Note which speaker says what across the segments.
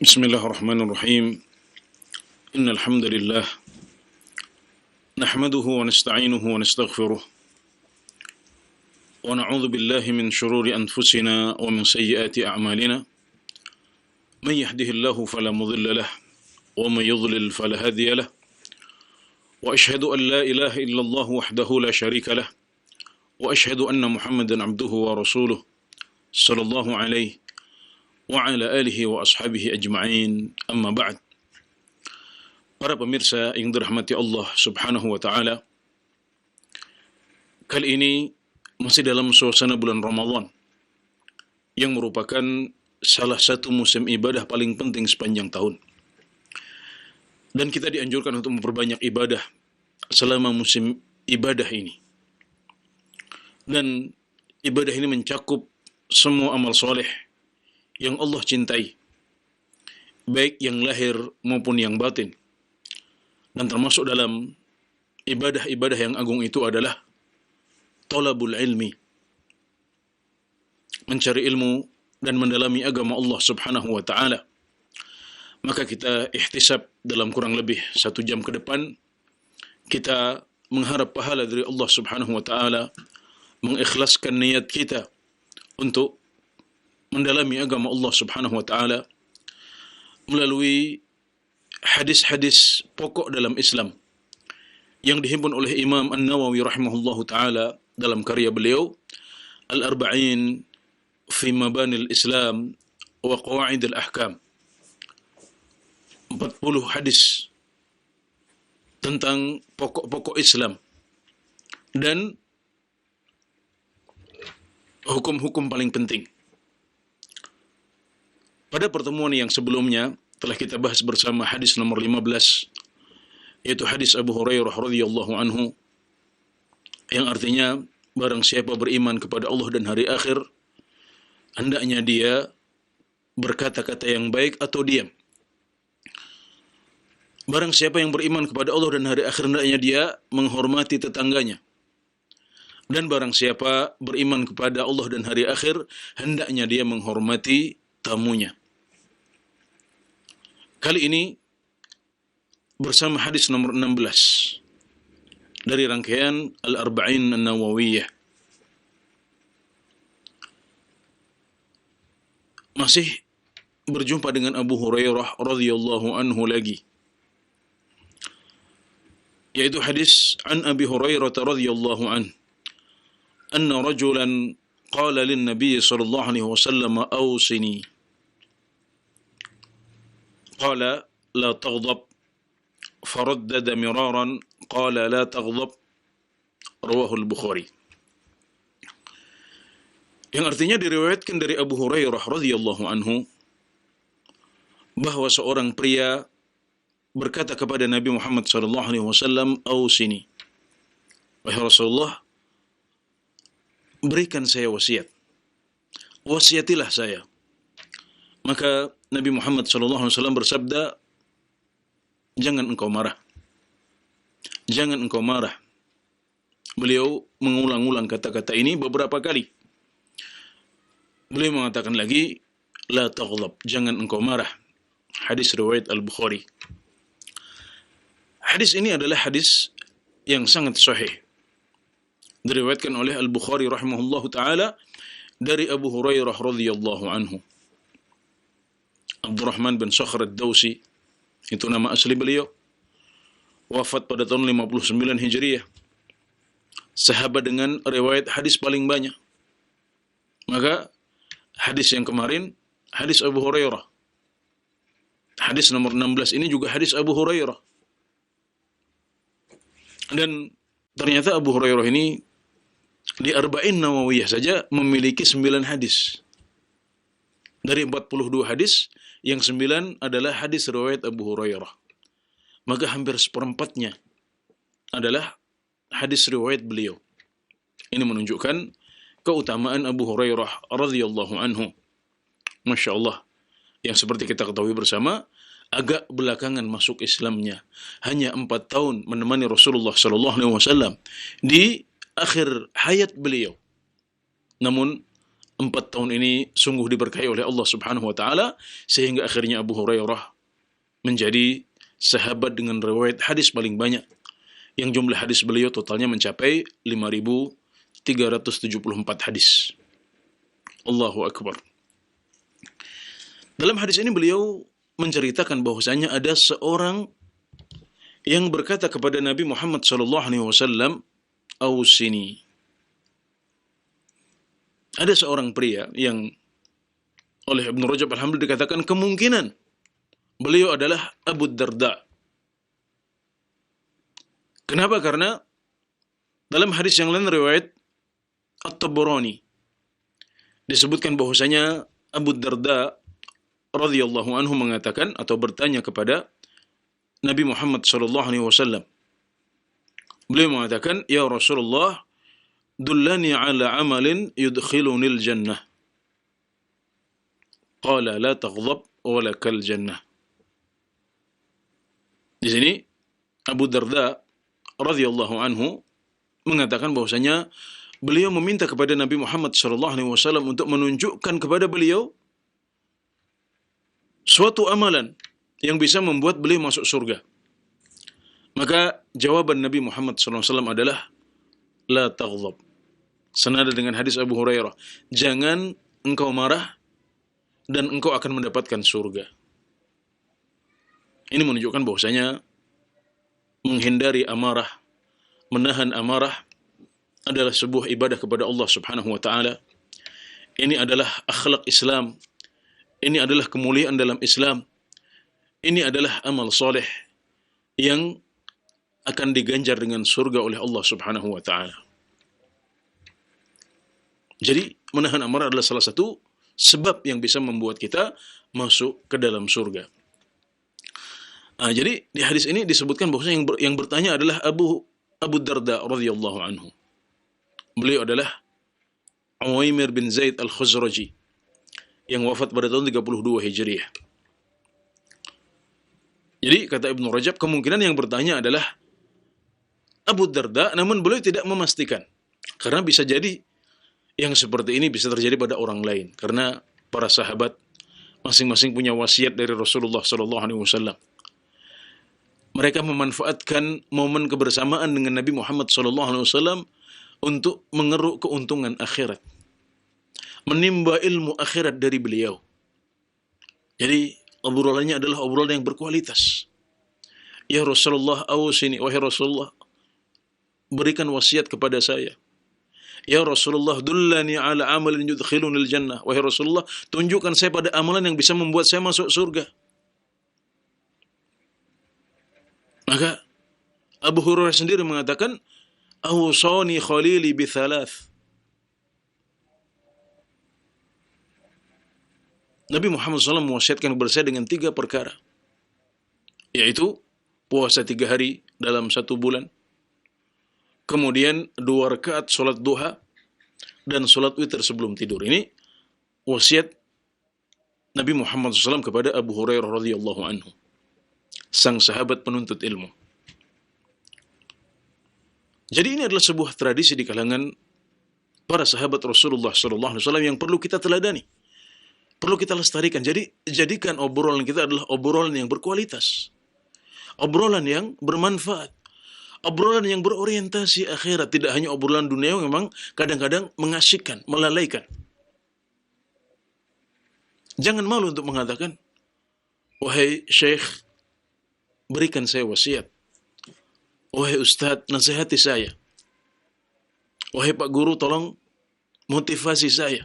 Speaker 1: Bismillahirrahmanirrahim. Innal hamdalillah nahmaduhu wa nasta'inuhu wa nastaghfiruh wa na'udzu billahi min shururi anfusina wa min sayyiati a'malina. Man yahdihillahu fala mudilla lahu wa man yudlil fala hadiya lahu. Wa ashhadu an la ilaha illallah wahdahu la syarika lahu wa ashhadu anna Muhammadan 'abduhu wa rasuluh sallallahu alaihi wa ala alihi wa ashabihi ajma'in, amma ba'd. Para pemirsa yang dirahmati Allah subhanahu wa ta'ala, kali ini masih dalam suasana bulan Ramadan yang merupakan salah satu musim ibadah paling penting sepanjang tahun. Dan kita dianjurkan untuk memperbanyak ibadah selama musim ibadah ini. Dan ibadah ini mencakup semua amal soleh yang Allah cintai, baik yang lahir maupun yang batin. Dan termasuk dalam ibadah-ibadah yang agung itu adalah talabul ilmi, mencari ilmu dan mendalami agama Allah subhanahu wa ta'ala. Maka kita ihtisab dalam kurang lebih 1 jam ke depan, kita mengharap pahala dari Allah subhanahu wa ta'ala, mengikhlaskan niat kita untuk mendalami agama Allah subhanahu wa ta'ala melalui hadis-hadis pokok dalam Islam yang dihimpun oleh Imam An-Nawawi rahimahullahu ta'ala dalam karya beliau Al-Arba'in fi Mabanil Islam wa Qawaid Al-Ahkam. 40 hadis tentang pokok-pokok Islam dan hukum-hukum paling penting. Pada pertemuan yang sebelumnya telah kita bahas bersama hadis nomor 15, yaitu hadis Abu Hurairah radhiyallahu anhu, yang artinya barang siapa beriman kepada Allah dan hari akhir, hendaknya dia berkata-kata yang baik atau diam. Barang siapa yang beriman kepada Allah dan hari akhir, hendaknya dia menghormati tetangganya. Dan barang siapa beriman kepada Allah dan hari akhir, hendaknya dia menghormati tamunya. Kali ini bersama hadis nomor 16 dari rangkaian Al-Arba'in An-Nawawiyah. Masih berjumpa dengan Abu Hurairah radhiyallahu anhu lagi, yaitu hadis an Abi Hurairah radhiyallahu anhu anna rajulan qala lin Nabi sallallahu alaihi wasallam awsini. قال لا تغضب فردد مرارا قال لا تغضب رواه البخاري. Yang artinya diriwayatkan dari Abu Hurairah radhiyallahu anhu bahwa seorang pria berkata kepada Nabi Muhammad sallallahu alaihi wasallam, "Ausini, wahai Rasulullah, berikan saya wasiat. Wasiatilah saya." Maka Nabi Muhammad SAW bersabda, jangan engkau marah. Jangan engkau marah. Beliau mengulang-ulang kata-kata ini beberapa kali. Beliau mengatakan lagi, la taghlab, jangan engkau marah. Hadis riwayat Al-Bukhari. Hadis ini adalah hadis yang sangat sahih. Diriwayatkan oleh Al-Bukhari rahimahullahu ta'ala dari Abu Hurairah radhiyallahu anhu. Abdurrahman bin Sakhr ad-Dawsi, itu nama asli beliau, wafat pada tahun 59 Hijriah. Sahabat dengan riwayat hadis paling banyak. Maka hadis yang kemarin, hadis Abu Hurairah. Hadis nomor 16 ini juga hadis Abu Hurairah. Dan ternyata Abu Hurairah ini di Arba'in Nawawiyah saja memiliki 9 hadis. Dari 42 hadis, yang 9 adalah hadis riwayat Abu Hurairah. Maka hampir seperempatnya adalah hadis riwayat beliau. Ini menunjukkan keutamaan Abu Hurairah radhiyallahu anhu. Masya Allah. Yang seperti kita ketahui bersama, agak belakangan masuk Islamnya. Hanya 4 tahun menemani Rasulullah sallallahu alaihi wasallam di akhir hayat beliau. Namun 4 tahun ini sungguh diberkahi oleh Allah Subhanahu wa taala sehingga akhirnya Abu Hurairah menjadi sahabat dengan riwayat hadis paling banyak, yang jumlah hadis beliau totalnya mencapai 5.374 hadis. Allahu Akbar. Dalam hadis ini beliau menceritakan bahwasanya ada seorang yang berkata kepada Nabi Muhammad SAW, "Ausini." Ada seorang pria yang oleh Ibnu Rajab alhamdulillah dikatakan kemungkinan beliau adalah Abu Darda. Kenapa? Karena dalam hadis yang lain riwayat At-Tabarani disebutkan bahwasanya Abu Darda radhiyallahu anhu mengatakan atau bertanya kepada Nabi Muhammad sallallahu alaihi wasallam. Beliau mengatakan, "Ya Rasulullah, dullani ala amalin yudkhilunil jannah." Qala la taghdab wa lakal jannah. Di sini Abu Darda radhiyallahu anhu mengatakan bahwasanya beliau meminta kepada Nabi Muhammad sallallahu alaihi wasallam untuk menunjukkan kepada beliau suatu amalan yang bisa membuat beliau masuk surga. Maka jawaban Nabi Muhammad SAW adalah la taghdab. Senada dengan hadis Abu Hurairah, jangan engkau marah dan engkau akan mendapatkan surga. Ini menunjukkan bahwasanya menghindari amarah, menahan amarah adalah sebuah ibadah kepada Allah Subhanahu wa taala. Ini adalah akhlak Islam. Ini adalah kemuliaan dalam Islam. Ini adalah amal soleh yang akan diganjar dengan surga oleh Allah Subhanahu wa taala. Jadi, menahan amarah adalah salah satu sebab yang bisa membuat kita masuk ke dalam surga. Jadi, di hadis ini disebutkan bahwa yang bertanya adalah Abu Darda radhiyallahu anhu. Beliau adalah Uwaimir bin Zaid al-Khuzraji yang wafat pada tahun 32 Hijriah. Jadi, kata Ibnu Rajab, kemungkinan yang bertanya adalah Abu Darda, namun beliau tidak memastikan. Karena bisa jadi yang seperti ini bisa terjadi pada orang lain. Karena para sahabat masing-masing punya wasiat dari Rasulullah SAW. Mereka memanfaatkan momen kebersamaan dengan Nabi Muhammad SAW untuk mengeruk keuntungan akhirat. Menimba ilmu akhirat dari beliau. Jadi, obrolannya adalah obrolan yang berkualitas. Ya Rasulullah, awsini, wahai Rasulullah, berikan wasiat kepada saya. Ya Rasulullah, dullani ala amalin yudkhilunil jannah. Wahai Rasulullah, tunjukkan saya pada amalan yang bisa membuat saya masuk surga. Maka Abu Hurairah sendiri mengatakan, awsani khalili bithalath. Nabi Muhammad SAW mewasiatkan kepada saya dengan 3 perkara. Yaitu, puasa 3 hari dalam 1 bulan. Kemudian 2 rakaat sholat duha dan sholat witir sebelum tidur. Ini wasiat Nabi Muhammad SAW kepada Abu Hurairah radhiyallahu anhu, sang sahabat penuntut ilmu. Jadi ini adalah sebuah tradisi di kalangan para sahabat Rasulullah SAW yang perlu kita teladani, perlu kita lestarikan. Jadi jadikan obrolan kita adalah obrolan yang berkualitas, obrolan yang bermanfaat, obrolan yang berorientasi akhirat, tidak hanya obrolan dunia yang memang kadang-kadang mengasyikkan, melalaikan. Jangan malu untuk mengatakan, wahai Syekh, berikan saya wasiat. Wahai Ustadz, nasihati saya. Wahai Pak Guru, tolong motivasi saya.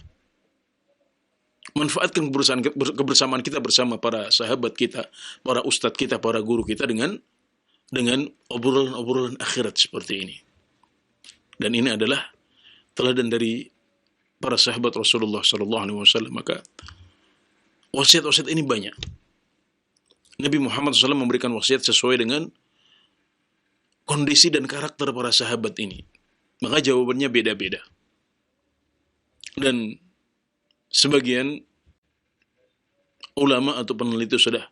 Speaker 1: Manfaatkan kebersamaan kita bersama para sahabat kita, para ustadz kita, para guru kita dengan obrolan-obrolan akhirat seperti ini. Dan ini adalah teladan dari para sahabat Rasulullah SAW. Maka wasiat-wasiat ini banyak. Nabi Muhammad SAW memberikan wasiat sesuai dengan kondisi dan karakter para sahabat ini. Maka jawabannya beda-beda. Dan sebagian ulama atau peneliti sudah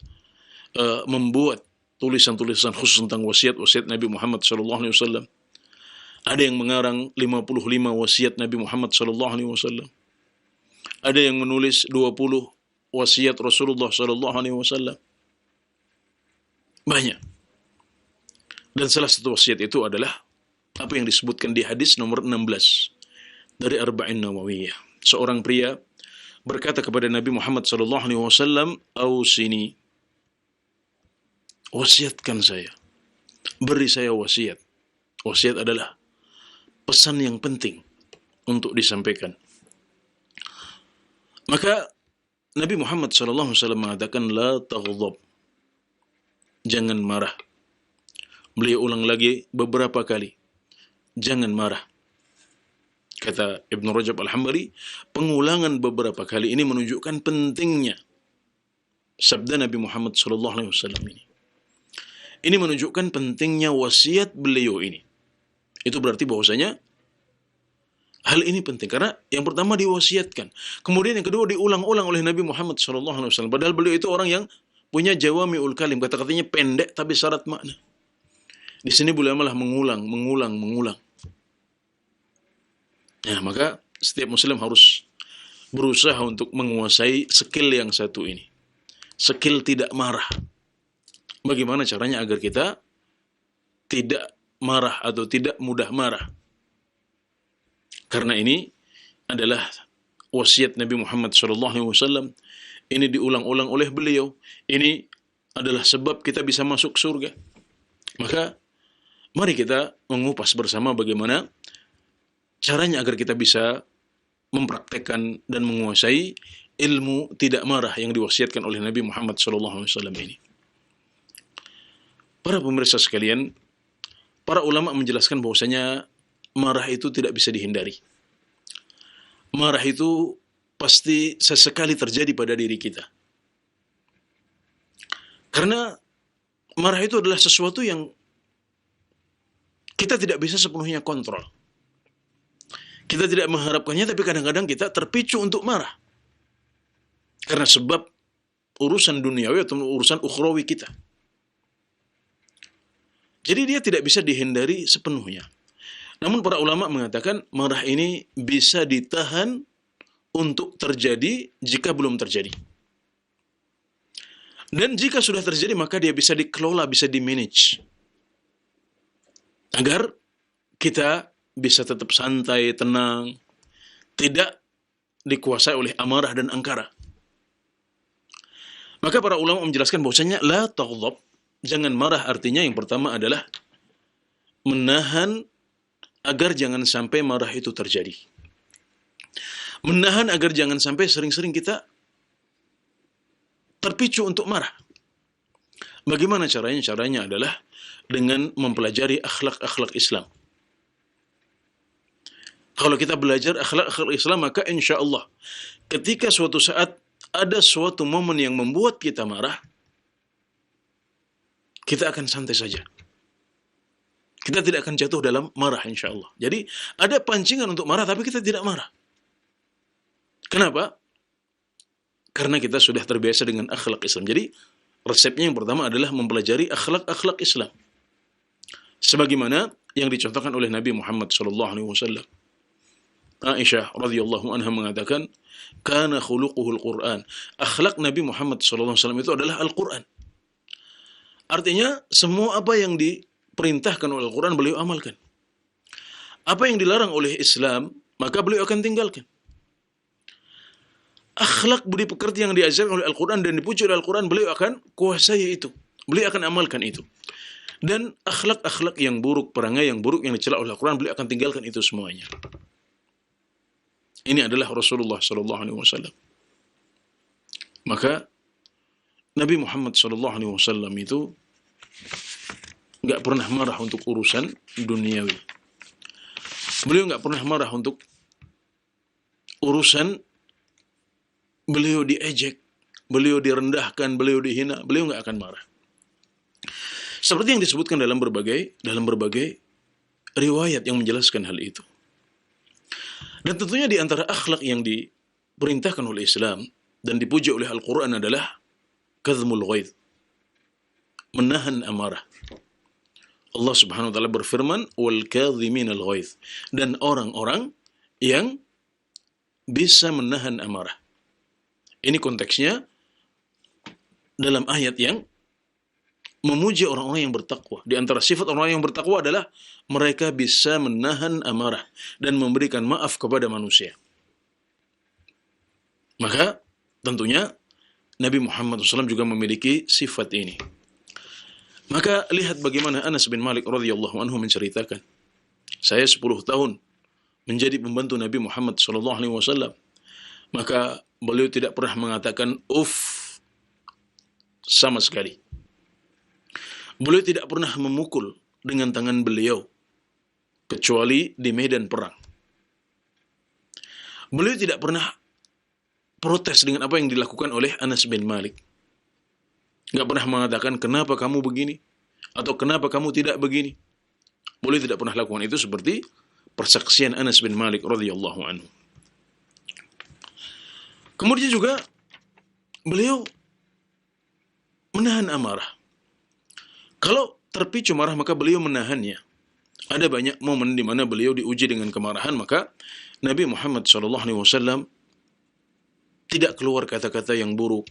Speaker 1: membuat tulisan-tulisan khusus tentang wasiat-wasiat Nabi Muhammad SAW. Ada yang mengarang 55 wasiat Nabi Muhammad SAW. Ada yang menulis 20 wasiat Rasulullah sallallahu alaihi wasallam. Banyak. Dan salah satu wasiat itu adalah apa yang disebutkan di hadis nomor 16 dari Arba'in Nawawiyah. Seorang pria berkata kepada Nabi Muhammad sallallahu alaihi wasallam, "Ausini, wasiatkan saya. Beri saya wasiat." Wasiat adalah pesan yang penting untuk disampaikan. Maka Nabi Muhammad sallallahu alaihi wasallam mengatakan, "La taghdab." Jangan marah. Beliau ulang lagi beberapa kali. Jangan marah. Kata Ibn Rajab Al-Hambali, pengulangan beberapa kali ini menunjukkan pentingnya sabda Nabi Muhammad sallallahu alaihi wasallam ini. Ini menunjukkan pentingnya wasiat beliau ini. Itu berarti bahwasanya hal ini penting karena yang pertama diwasiatkan, kemudian yang kedua diulang-ulang oleh Nabi Muhammad sallallahu alaihi wasallam. Padahal beliau itu orang yang punya jawami'ul kalim, kata-katanya pendek tapi syarat makna. Di sini beliau malah mengulang. Nah, maka setiap muslim harus berusaha untuk menguasai skill yang satu ini. Skill tidak marah. Bagaimana caranya agar kita tidak marah atau tidak mudah marah? Karena ini adalah wasiat Nabi Muhammad SAW. Ini diulang-ulang oleh beliau. Ini adalah sebab kita bisa masuk surga. Maka mari kita mengupas bersama bagaimana caranya agar kita bisa mempraktekkan dan menguasai ilmu tidak marah yang diwasiatkan oleh Nabi Muhammad SAW ini. Para pemirsa sekalian, para ulama menjelaskan bahwasanya marah itu tidak bisa dihindari. Marah itu pasti sesekali terjadi pada diri kita. Karena marah itu adalah sesuatu yang kita tidak bisa sepenuhnya kontrol. Kita tidak mengharapkannya, tapi kadang-kadang kita terpicu untuk marah. Karena sebab urusan duniawi atau urusan ukhrawi kita. Jadi dia tidak bisa dihindari sepenuhnya. Namun para ulama mengatakan marah ini bisa ditahan untuk terjadi jika belum terjadi. Dan jika sudah terjadi maka dia bisa dikelola, bisa dimanage. Agar kita bisa tetap santai, tenang, tidak dikuasai oleh amarah dan angkara. Maka para ulama menjelaskan bahwasanya la taghdab, jangan marah, artinya yang pertama adalah menahan agar jangan sampai marah itu terjadi. Menahan agar jangan sampai sering-sering kita terpicu untuk marah. Bagaimana caranya? Caranya adalah dengan mempelajari akhlak-akhlak Islam. Kalau kita belajar akhlak-akhlak Islam, maka insya Allah ketika suatu saat ada suatu momen yang membuat kita marah, kita akan santai saja. Kita tidak akan jatuh dalam marah insya Allah. Jadi ada pancingan untuk marah, tapi kita tidak marah. Kenapa? Karena kita sudah terbiasa dengan akhlak Islam. Jadi resepnya yang pertama adalah mempelajari akhlak-akhlak Islam. Sebagaimana yang dicontohkan oleh Nabi Muhammad SAW. Aisyah radhiyallahu anha mengatakan, "Kana khuluquhul Qur'an." Akhlak Nabi Muhammad SAW itu adalah Al-Qur'an. Artinya semua apa yang diperintahkan oleh Al-Qur'an beliau amalkan. Apa yang dilarang oleh Islam, maka beliau akan tinggalkan. Akhlak budi pekerti yang diajarkan oleh Al-Quran dan dipuji oleh Al-Quran, beliau akan kuasai itu. Beliau akan amalkan itu. Dan akhlak-akhlak yang buruk, perangai yang buruk yang dicela oleh Al-Quran, beliau akan tinggalkan itu semuanya. Ini adalah Rasulullah SAW. Maka Nabi Muhammad SAW itu nggak pernah marah untuk urusan duniawi. Beliau nggak pernah marah untuk urusan beliau diejek, beliau direndahkan, beliau dihina, beliau nggak akan marah. Seperti yang disebutkan dalam berbagai riwayat yang menjelaskan hal itu. Dan tentunya di antara akhlak yang diperintahkan oleh Islam dan dipuji oleh Al-Quran adalah kazmul ghaidh, menahan amarah. Allah Subhanahu wa taala berfirman, wal kadhimin al ghaidh, dan orang-orang yang bisa menahan amarah. Ini konteksnya dalam ayat yang memuji orang-orang yang bertakwa. Di antara sifat orang yang bertakwa adalah mereka bisa menahan amarah dan memberikan maaf kepada manusia. Maka tentunya Nabi Muhammad SAW juga memiliki sifat ini. Maka lihat bagaimana Anas bin Malik radhiyallahu anhu menceritakan, saya 10 tahun menjadi pembantu Nabi Muhammad SAW. Maka beliau tidak pernah mengatakan sama sekali. Beliau tidak pernah memukul dengan tangan beliau kecuali di medan perang. Beliau tidak pernah protes dengan apa yang dilakukan oleh Anas bin Malik. Nggak pernah mengatakan, kenapa kamu begini? Atau kenapa kamu tidak begini? Beliau tidak pernah lakukan itu, seperti persaksian Anas bin Malik radhiyallahu anhu. Kemudian juga beliau menahan amarah. Kalau terpicu marah, maka beliau menahannya. Ada banyak momen di mana beliau diuji dengan kemarahan, maka Nabi Muhammad SAW tidak keluar kata-kata yang buruk.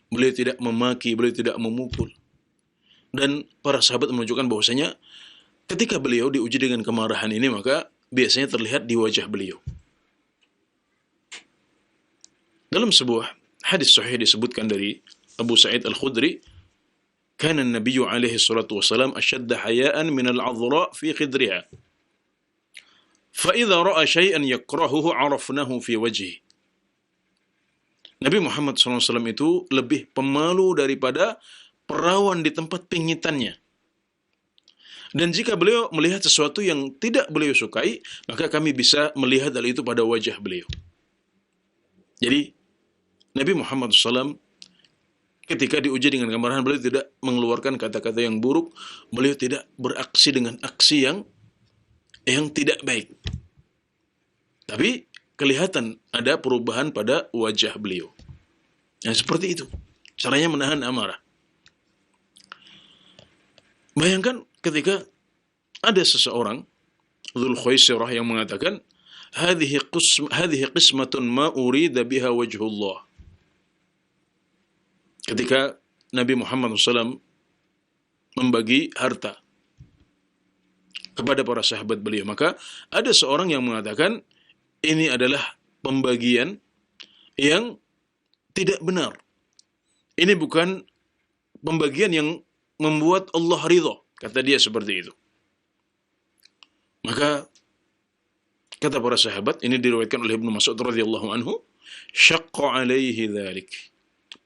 Speaker 1: Beliau tidak memaki, beliau tidak memukul. Dan para sahabat menunjukkan bahwasanya ketika beliau diuji dengan kemarahan ini, maka biasanya terlihat di wajah beliau. Dalam sebuah hadis sahih disebutkan dari Abu Sa'id Al-Khudri, kana an-nabiy alaihi salatu wasalam ashadda haya'an min al-'adhra fi khidriha. Fa idza ra'a shay'an yakrahuhu 'arafnahu fi wajhihi. Nabi Muhammad SAW itu lebih pemalu daripada perawan di tempat pingitannya. Dan jika beliau melihat sesuatu yang tidak beliau sukai, maka kami bisa melihat hal itu pada wajah beliau. Jadi, Nabi Muhammad SAW ketika diuji dengan kemarahan, beliau tidak mengeluarkan kata-kata yang buruk, beliau tidak beraksi dengan aksi yang tidak baik. Tapi kelihatan ada perubahan pada wajah beliau. Yang seperti itu caranya menahan amarah. Bayangkan ketika ada seseorang, Dzul Khuwaisirah, yang mengatakan, hadhihi qismatun ma urida biha wajhullah. Ketika Nabi Muhammad SAW membagi harta kepada para sahabat beliau, maka ada seorang yang mengatakan ini adalah pembagian yang tidak benar. Ini bukan pembagian yang membuat Allah ridha, kata dia seperti itu. Maka kata para sahabat, ini diriwayatkan oleh Ibnu Mas'ud radhiyallahu anhu, syaqqa alaihi dzalik.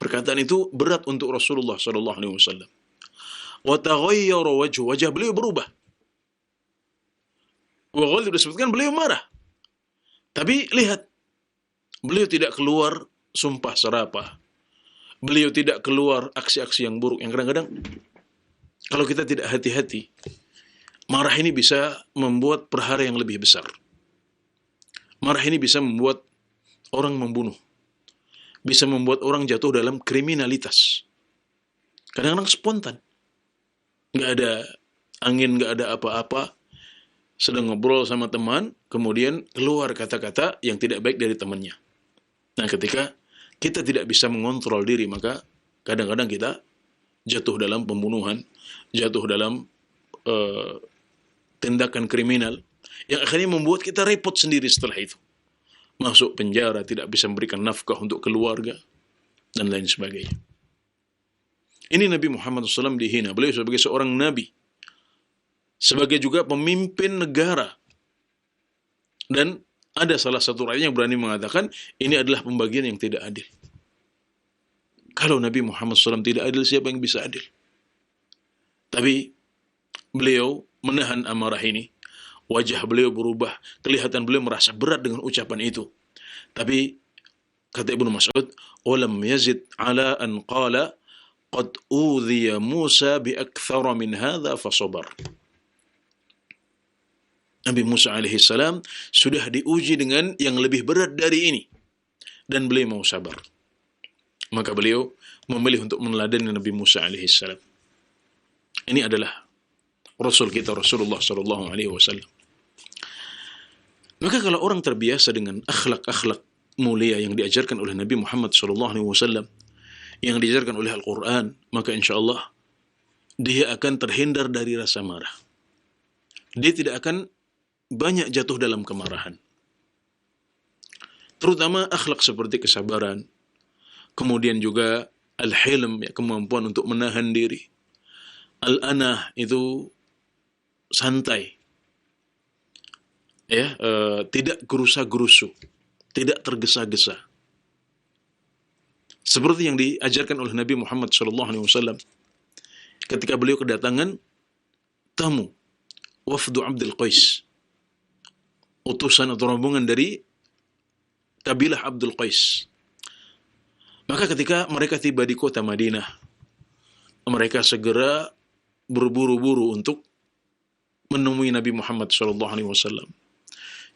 Speaker 1: Perkataan itu berat untuk Rasulullah sallallahu alaihi wasallam. Wa taghayyara wajah beliau berubah. Wa ghadib disebutkan beliau marah. Tapi lihat, beliau tidak keluar sumpah serapah. Beliau tidak keluar aksi-aksi yang buruk, yang kadang-kadang kalau kita tidak hati-hati, marah ini bisa membuat perhara yang lebih besar. Marah ini bisa membuat orang membunuh. Bisa membuat orang jatuh dalam kriminalitas. Kadang-kadang spontan. Nggak ada angin, nggak ada apa-apa. Sedang ngobrol sama teman, kemudian keluar kata-kata yang tidak baik dari temannya. Nah, ketika kita tidak bisa mengontrol diri, maka kadang-kadang kita jatuh dalam pembunuhan, jatuh dalam tindakan kriminal, yang akhirnya membuat kita repot sendiri setelah itu. Masuk penjara, tidak bisa memberikan nafkah untuk keluarga, dan lain sebagainya. Ini Nabi Muhammad SAW dihina. Beliau sebagai seorang Nabi, sebagai juga pemimpin negara. Dan ada salah satu rakyat yang berani mengatakan, ini adalah pembagian yang tidak adil. Kalau Nabi Muhammad SAW tidak adil, siapa yang bisa adil? Tapi beliau menahan amarah ini. Wajah beliau berubah, kelihatan beliau merasa berat dengan ucapan itu. Tapi kata Ibnu Mas'ud, "Walam yazid ala an qala qad udhiya Musa bi akthara min hadha fasabar." Nabi Musa alaihi salam sudah diuji dengan yang lebih berat dari ini, dan beliau mau sabar. Maka beliau memilih untuk meneladani Nabi Musa alaihi salam. Ini adalah Rasul kita, Rasulullah sallallahu alaihi wasallam. Maka kalau orang terbiasa dengan akhlak-akhlak mulia yang diajarkan oleh Nabi Muhammad SAW, yang diajarkan oleh Al-Quran, maka insya Allah dia akan terhindar dari rasa marah. Dia tidak akan banyak jatuh dalam kemarahan. Terutama akhlak seperti kesabaran, kemudian juga al-hilm, ya, kemampuan untuk menahan diri. Al-anah itu santai, ya, tidak gerusa-gerusu, tidak tergesa-gesa. Seperti yang diajarkan oleh Nabi Muhammad SAW ketika beliau kedatangan tamu wafdu Abdul Qais, utusan atau rombongan dari kabilah Abdul Qais. Maka ketika mereka tiba di kota Madinah, mereka segera berburu-buru untuk menemui Nabi Muhammad SAW.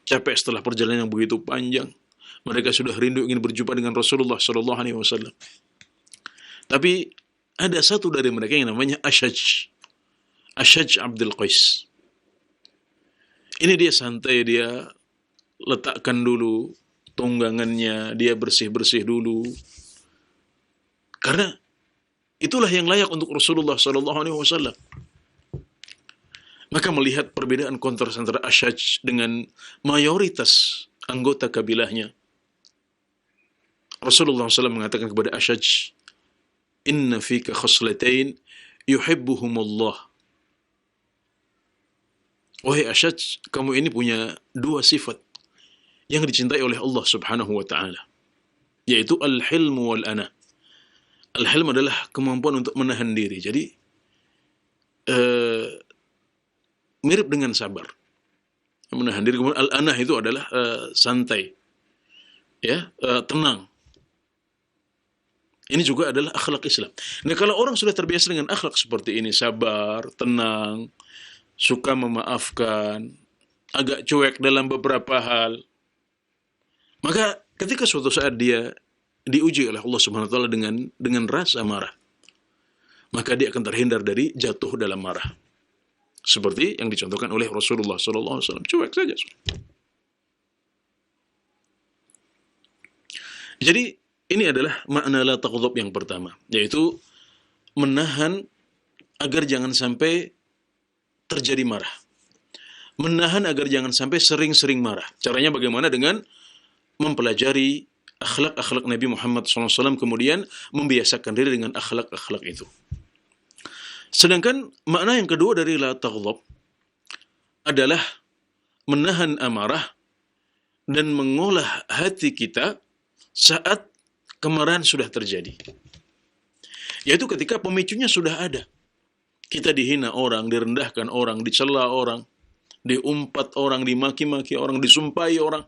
Speaker 1: Capek setelah perjalanan yang begitu panjang, mereka sudah rindu ingin berjumpa dengan Rasulullah SAW. Tapi ada satu dari mereka yang namanya Ashaj Abdul Qais. Ini dia santai, dia letakkan dulu tunggangannya, dia bersih-bersih dulu. Karena itulah yang layak untuk Rasulullah SAW. Maka melihat perbedaan kontras antara Ashaj dengan mayoritas anggota kabilahnya, Rasulullah SAW mengatakan kepada Ashaj, "Inna fika khaslatain yuhibbuhumullah." Wahai Ashaj, kamu ini punya dua sifat yang dicintai oleh Allah Subhanahu wa taala, yaitu al-hilm wal ana. Al-hilm adalah kemampuan untuk menahan diri. Jadi mirip dengan sabar, menahan diri. Kemudian al-anah itu adalah santai, ya, tenang. Ini juga adalah akhlak Islam. Nah, kalau orang sudah terbiasa dengan akhlak seperti ini, sabar, tenang, suka memaafkan, agak cuek dalam beberapa hal, maka ketika suatu saat dia diuji oleh Allah Subhanahu wa taala dengan rasa marah, maka dia akan terhindar dari jatuh dalam marah. Seperti yang dicontohkan oleh Rasulullah SAW. Cuek saja. Jadi ini adalah makna la taghdab yang pertama, yaitu menahan agar jangan sampai terjadi marah. Menahan agar jangan sampai sering-sering marah. Caranya bagaimana? Dengan mempelajari akhlak-akhlak Nabi Muhammad SAW, kemudian membiasakan diri dengan akhlak-akhlak itu. Sedangkan makna yang kedua dari la taghdab adalah menahan amarah dan mengolah hati kita saat kemarahan sudah terjadi. Yaitu ketika pemicunya sudah ada. Kita dihina orang, direndahkan orang, dicela orang, diumpat orang, dimaki-maki orang, disumpahi orang,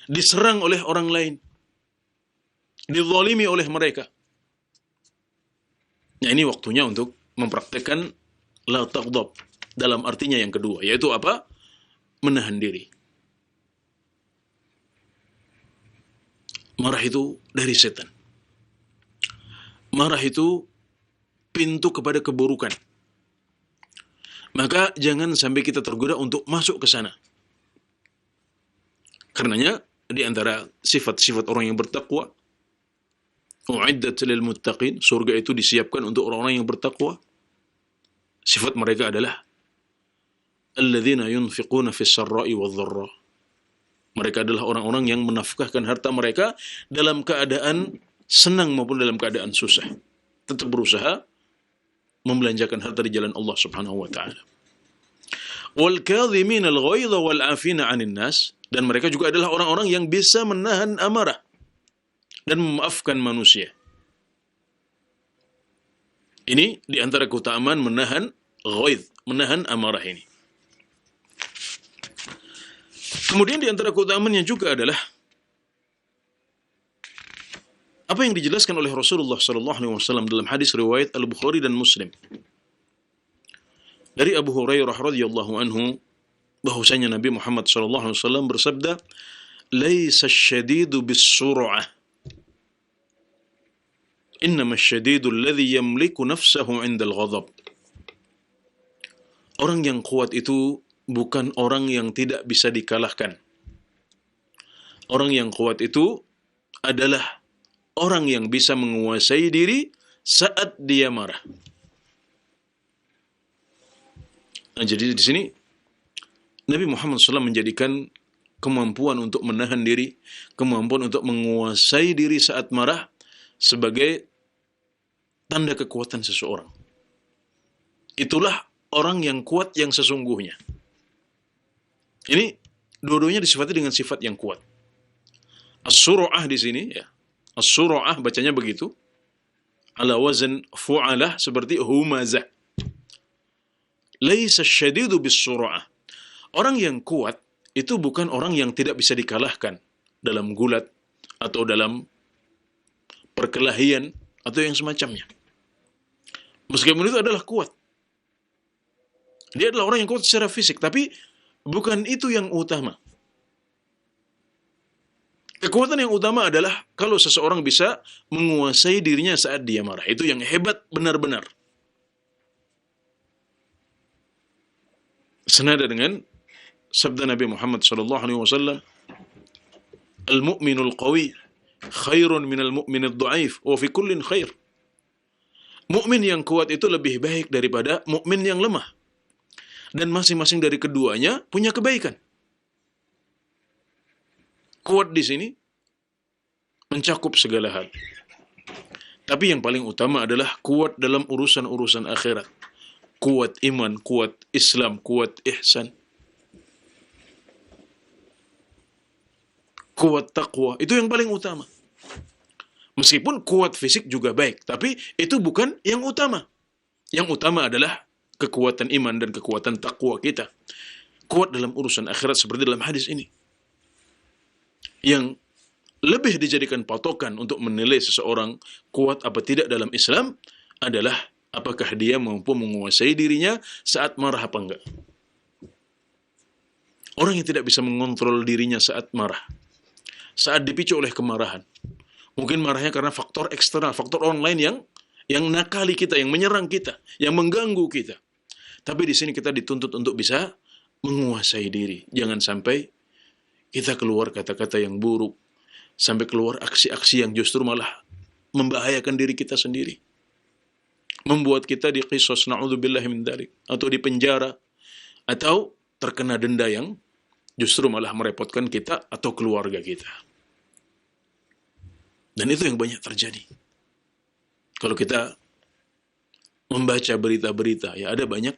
Speaker 1: diserang oleh orang lain, dizalimi oleh mereka. Nah, ini waktunya untuk mempraktekkan la taghdab dalam artinya yang kedua, yaitu apa? Menahan diri. Marah itu dari setan. Marah itu pintu kepada keburukan. Maka jangan sampai kita tergoda untuk masuk ke sana. Karenanya di antara sifat-sifat orang yang bertakwa, u'iddat lil muttaqin, surga itu disiapkan untuk orang-orang yang bertakwa. Sifat mereka adalah alladzina yunfiquna fis sarra'i wadh dharra. Mereka adalah orang-orang yang menafkahkan harta mereka dalam keadaan senang maupun dalam keadaan susah. Tetap berusaha membelanjakan harta di jalan Allah Subhanahu wa taala. Wal kadhimin al ghaidha wal 'afina 'anil nas, dan mereka juga adalah orang-orang yang bisa menahan amarah dan memaafkan manusia. Ini di antara keutamaan menahan ghaidh, menahan amarah ini. Kemudian di antara keutamaannya juga adalah apa yang dijelaskan oleh Rasulullah SAW dalam hadis riwayat Al-Bukhari dan Muslim. Dari Abu Hurairah radhiyallahu anhu, bahwasanya Nabi Muhammad SAW bersabda, "Laisa asy-syadidu bis-sur'ah, innama asy-syadidu alladhi yamliku nafsahu 'inda al-ghadab." Orang yang kuat itu bukan orang yang tidak bisa dikalahkan. Orang yang kuat itu adalah orang yang bisa menguasai diri saat dia marah. Nah, jadi di sini Nabi Muhammad SAW menjadikan kemampuan untuk menahan diri, kemampuan untuk menguasai diri saat marah sebagai tanda kekuatan seseorang. Itulah orang yang kuat yang sesungguhnya. Ini dua-duanya disifati dengan sifat yang kuat. As-sura'ah di sini, ya. As-sura'ah bacanya begitu. Ala wazan fu'alah, seperti humazah. Laisa syadidu bis-sura'ah. Orang yang kuat itu bukan orang yang tidak bisa dikalahkan dalam gulat atau dalam perkelahian atau yang semacamnya. Meskipun itu adalah kuat. Dia adalah orang yang kuat secara fisik, tapi bukan itu yang utama. Kekuatan yang utama adalah kalau seseorang bisa menguasai dirinya saat dia marah. Itu yang hebat benar-benar. Senada dengan sabda Nabi Muhammad SAW, Al-mu'minul qawi khairun minal mu'minid du'aif wa fi kullin khair. Mukmin yang kuat itu lebih baik daripada mukmin yang lemah. Dan masing-masing dari keduanya punya kebaikan. Kuat di sini mencakup segala hal. Tapi yang paling utama adalah kuat dalam urusan-urusan akhirat. Kuat iman, kuat Islam, kuat ihsan. Kuat taqwa, itu yang paling utama. Meskipun kuat fisik juga baik, tapi itu bukan yang utama. Yang utama adalah kekuatan iman dan kekuatan taqwa kita. Kuat dalam urusan akhirat seperti dalam hadis ini. Yang lebih dijadikan patokan untuk menilai seseorang kuat apa tidak dalam Islam adalah apakah dia mampu menguasai dirinya saat marah apa enggak. Orang yang tidak bisa mengontrol dirinya saat marah, saat dipicu oleh kemarahan, mungkin marahnya karena faktor eksternal, faktor online yang nakali kita, yang menyerang kita, yang mengganggu kita. Tapi di sini kita dituntut untuk bisa menguasai diri. Jangan sampai kita keluar kata-kata yang buruk, sampai keluar aksi-aksi yang justru malah membahayakan diri kita sendiri. Membuat kita diqisas, na'udzubillahi min dzalik, atau dipenjara, atau terkena denda yang justru malah merepotkan kita atau keluarga kita. Dan itu yang banyak terjadi. Kalau kita membaca berita-berita, ya ada banyak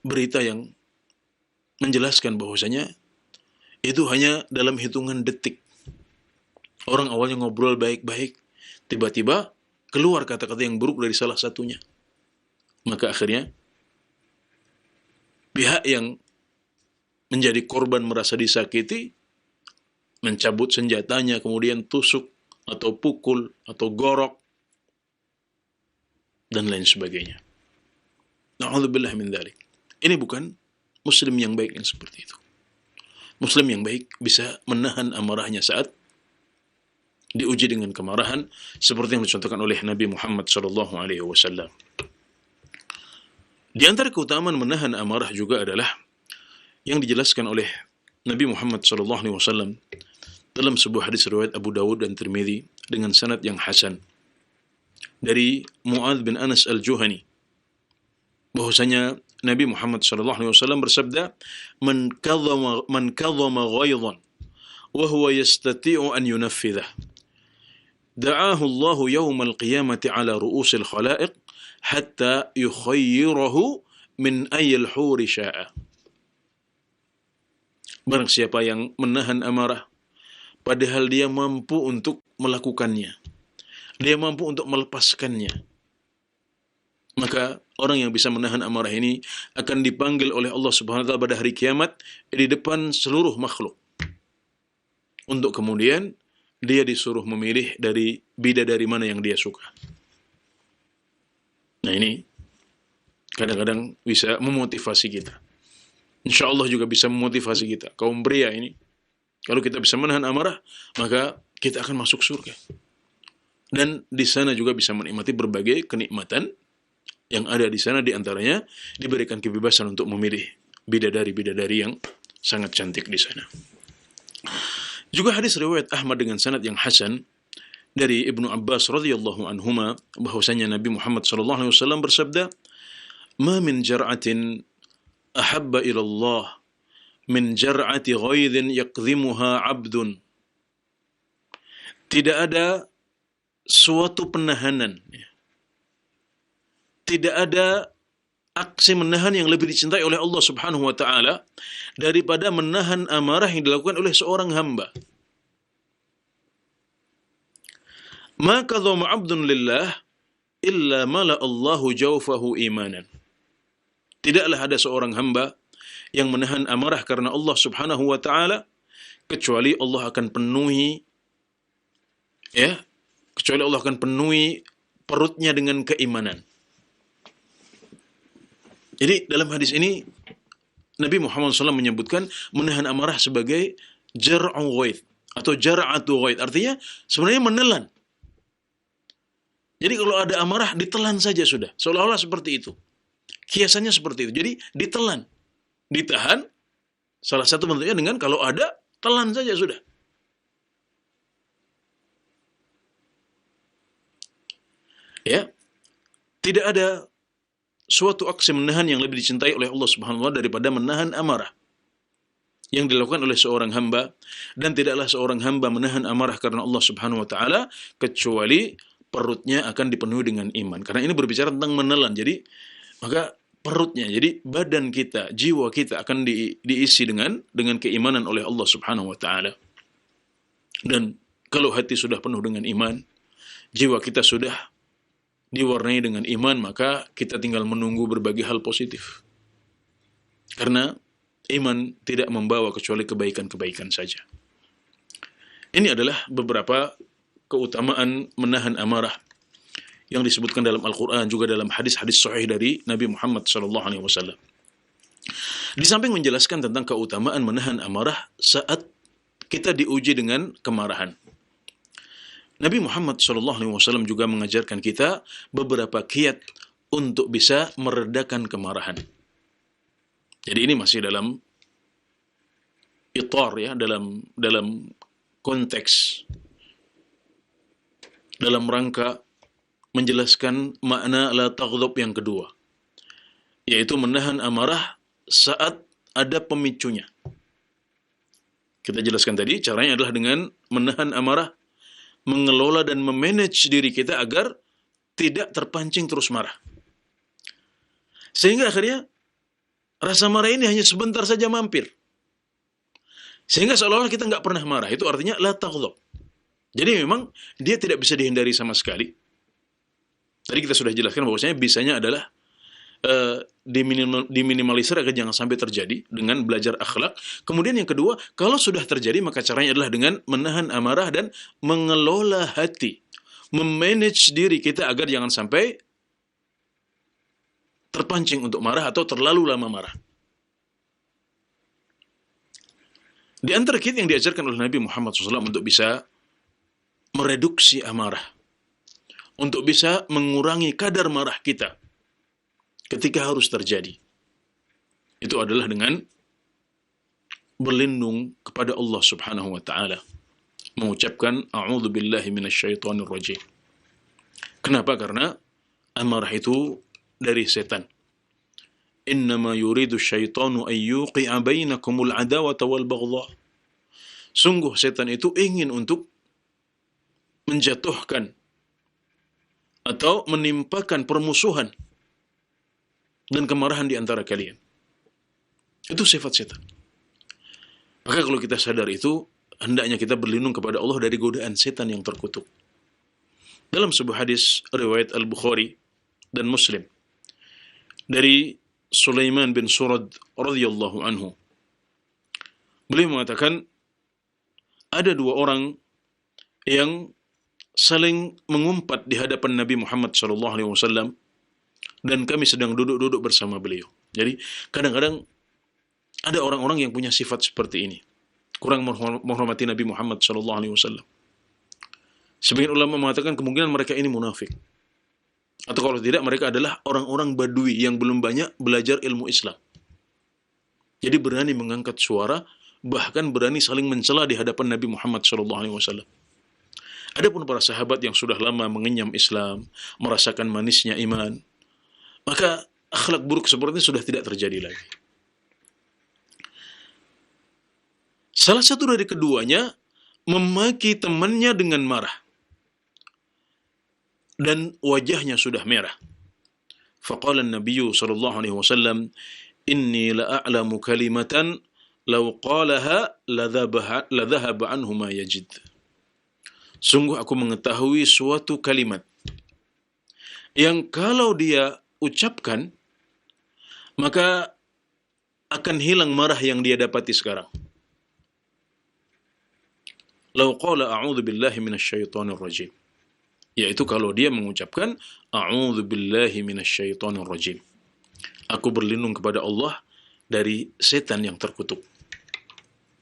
Speaker 1: berita yang menjelaskan bahwasanya itu hanya dalam hitungan detik. Orang awalnya ngobrol baik-baik, tiba-tiba keluar kata-kata yang buruk dari salah satunya. Maka akhirnya pihak yang menjadi korban merasa disakiti, mencabut senjatanya, kemudian tusuk atau pukul atau gorok dan lain sebagainya. Na'udzubillah min dzalik. Ini bukan muslim yang baik yang seperti itu. Muslim yang baik bisa menahan amarahnya saat diuji dengan kemarahan, seperti yang dicontohkan oleh Nabi Muhammad SAW. Di antara keutamaan menahan amarah juga adalah yang dijelaskan oleh Nabi Muhammad SAW dalam sebuah hadis riwayat Abu Dawud dan Tirmidzi dengan sanad yang hasan dari Mu'adz bin Anas al-Juhani, bahwasanya Nabi Muhammad SAW bersabda, man kadhama ghaidhan wa huwa yastati'u an yunaffidhah da'ahu Allah yawm al-qiyamati ala ru'usil khalaiq hatta yukhayyirahu min ayyil huri sya'a. Barang siapa yang menahan amarah padahal dia mampu untuk melakukannya, dia mampu untuk melepaskannya, maka orang yang bisa menahan amarah ini akan dipanggil oleh Allah Subhanahu wa taala pada hari kiamat di depan seluruh makhluk. Untuk kemudian dia disuruh memilih dari bidadari mana yang dia suka. Nah, ini kadang-kadang bisa memotivasi kita. Insya Allah juga bisa memotivasi kita. Kaum pria ini, kalau kita bisa menahan amarah, maka kita akan masuk surga. Dan di sana juga bisa menikmati berbagai kenikmatan yang ada di sana, di antaranya diberikan kebebasan untuk memilih bidadari-bidadari yang sangat cantik di sana. Juga hadis riwayat Ahmad dengan sanad yang hasan dari Ibnu Abbas radhiyallahu anhuma bahwasanya Nabi Muhammad sallallahu alaihi wasallam bersabda, "Ma min jar'atin ahabba ila Allah min jar'ati ghaidhin yaqdhimuha 'abdun." Tidak ada suatu penahanan, tidak ada aksi menahan yang lebih dicintai oleh Allah Subhanahu wa taala daripada menahan amarah yang dilakukan oleh seorang hamba. Ma kadhama 'abdun lillah illa mala Allahu jawfahu imanan. Tidaklah ada seorang hamba yang menahan amarah karena Allah Subhanahu wa taala kecuali Allah akan penuhi kecuali Allah akan penuhi perutnya dengan keimanan. Jadi dalam hadis ini Nabi Muhammad SAW menyebutkan menahan amarah sebagai jar'u ghaid atau jar'atu ghaid. Artinya sebenarnya menelan. Jadi kalau ada amarah ditelan saja sudah. Seolah-olah seperti itu. Kiasannya seperti itu. Jadi ditelan, ditahan. Salah satu bentuknya dengan kalau ada telan saja sudah. Ya, tidak ada suatu aksi menahan yang lebih dicintai oleh Allah Subhanahu wa taala daripada menahan amarah yang dilakukan oleh seorang hamba, dan tidaklah seorang hamba menahan amarah karena Allah Subhanahu wa taala kecuali perutnya akan dipenuhi dengan iman. Karena ini berbicara tentang menelan. Jadi maka perutnya, jadi badan kita, jiwa kita akan diisi dengan keimanan oleh Allah Subhanahu wa taala. Dan kalau hati sudah penuh dengan iman, jiwa kita sudah diwarnai dengan iman, maka kita tinggal menunggu berbagai hal positif. Karena iman tidak membawa kecuali kebaikan-kebaikan saja. Ini adalah beberapa keutamaan menahan amarah yang disebutkan dalam Al-Quran, juga dalam hadis-hadis sahih dari Nabi Muhammad SAW. Di samping menjelaskan tentang keutamaan menahan amarah saat kita diuji dengan kemarahan, Nabi Muhammad SAW juga mengajarkan kita beberapa kiat untuk bisa meredakan kemarahan. Jadi ini masih dalam itar, dalam konteks, dalam rangka menjelaskan makna la taghdab yang kedua, yaitu menahan amarah saat ada pemicunya. Kita jelaskan tadi caranya adalah dengan menahan amarah, mengelola dan memanage diri kita agar tidak terpancing terus marah. Sehingga akhirnya rasa marah ini hanya sebentar saja mampir. Sehingga seolah-olah kita nggak pernah marah. Itu artinya la taghdab. Jadi memang dia tidak bisa dihindari sama sekali. Tadi kita sudah jelaskan bahwasanya bisanya adalah diminimalisir agar jangan sampai terjadi dengan belajar akhlak. Kemudian yang kedua, kalau sudah terjadi maka caranya adalah dengan menahan amarah dan mengelola hati, memanage diri kita agar jangan sampai terpancing untuk marah atau terlalu lama marah. Di antara kiat yang diajarkan oleh Nabi Muhammad SAW untuk bisa mereduksi amarah, untuk bisa mengurangi kadar marah kita ketika harus terjadi, itu adalah dengan berlindung kepada Allah Subhanahu wa taala, mengucapkan a'udzu billahi minasyaitonir rajim. Kenapa? Karena amarah itu dari setan. Innama yuridu syaitanu an yuqi'a bainakumul adawata wal baghdha. Sungguh setan itu ingin untuk menjatuhkan atau menimpakan permusuhan dan kemarahan di antara kalian. Itu sifat setan. Maka kalau kita sadar itu, hendaknya kita berlindung kepada Allah dari godaan setan yang terkutuk. Dalam sebuah hadis riwayat Al-Bukhari dan Muslim dari Sulaiman bin Surad radhiyallahu anhu, beliau mengatakan ada dua orang yang saling mengumpat di hadapan Nabi Muhammad SAW, dan kami sedang duduk-duduk bersama beliau. Jadi kadang-kadang ada orang-orang yang punya sifat seperti ini, kurang menghormati Nabi Muhammad SAW. Sebagian ulama mengatakan kemungkinan mereka ini munafik, atau kalau tidak mereka adalah orang-orang Badui yang belum banyak belajar ilmu Islam. Jadi berani mengangkat suara bahkan berani saling mencela di hadapan Nabi Muhammad SAW. Adapun para sahabat yang sudah lama mengenyam Islam, merasakan manisnya iman, maka akhlak buruk seperti ini sudah tidak terjadi lagi. Salah satu dari keduanya memaki temannya dengan marah dan wajahnya sudah merah. Faqala an-nabiyyu sallallahu alaihi wasallam, "Inni la a'lamu kalimatan law qalaha la dhahaba anhu ma yajid." Sungguh aku mengetahui suatu kalimat yang kalau dia ucapkan maka akan hilang marah yang dia dapati sekarang. Lau qala a'udzu billahi minasyaitonir rajim. Yaitu kalau dia mengucapkan a'udzu billahi minasyaitonir rajim. Aku berlindung kepada Allah dari setan yang terkutuk.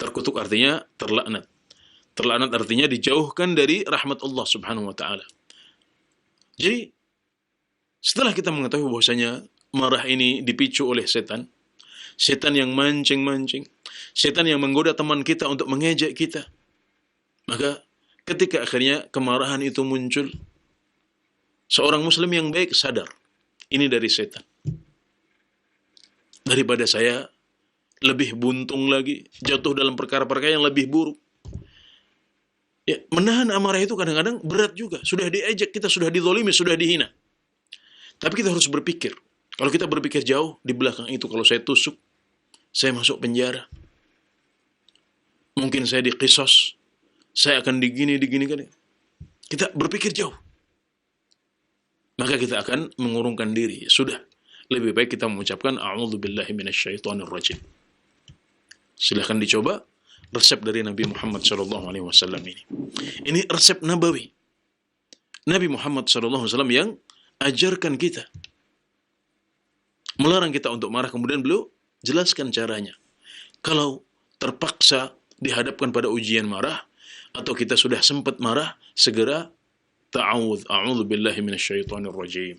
Speaker 1: Terkutuk artinya terlaknat. Terlaknat artinya dijauhkan dari rahmat Allah Subhanahu wa taala. Jadi setelah kita mengetahui bahwasanya marah ini dipicu oleh setan, setan yang mancing-mancing, setan yang menggoda teman kita untuk mengejek kita, maka ketika akhirnya kemarahan itu muncul, seorang muslim yang baik sadar, ini dari setan. Daripada saya lebih buntung lagi, jatuh dalam perkara-perkara yang lebih buruk. Ya, menahan amarah itu kadang-kadang berat juga. Sudah diejek, kita sudah dizalimi, sudah dihina. Tapi kita harus berpikir. Kalau kita berpikir jauh, di belakang itu kalau saya tusuk, saya masuk penjara. Mungkin saya diqisas, saya akan digini-kan. Kita berpikir jauh. Maka kita akan mengurungkan diri. Sudah. Lebih baik kita mengucapkan a'udzubillahi minasyaitonir rajim. Silahkan dicoba resep dari Nabi Muhammad SAW ini. Ini resep nabawi. Nabi Muhammad SAW yang ajarkan kita. Melarang kita untuk marah, kemudian beliau jelaskan caranya. Kalau terpaksa dihadapkan pada ujian marah, atau kita sudah sempat marah, segera ta'awudz, a'udzubillahi minasyaitonir rajim.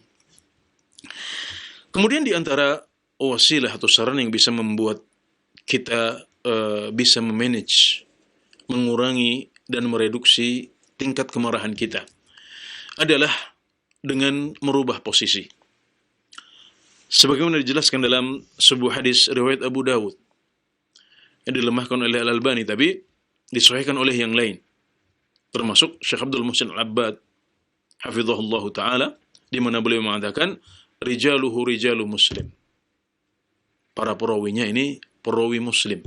Speaker 1: Kemudian di antara wasilah atau saran yang bisa membuat kita bisa memanage, mengurangi dan mereduksi tingkat kemarahan kita adalah dengan merubah posisi. Sebagaimana dijelaskan dalam sebuah hadis riwayat Abu Dawud yang dilemahkan oleh Al-Albani, tapi disahihkan oleh yang lain, termasuk Syekh Abdul Muhsin Al-Abbad hafizahullah ta'ala, di mana beliau mengatakan rijaluhu rijalu muslim, para perawinya ini perawi muslim.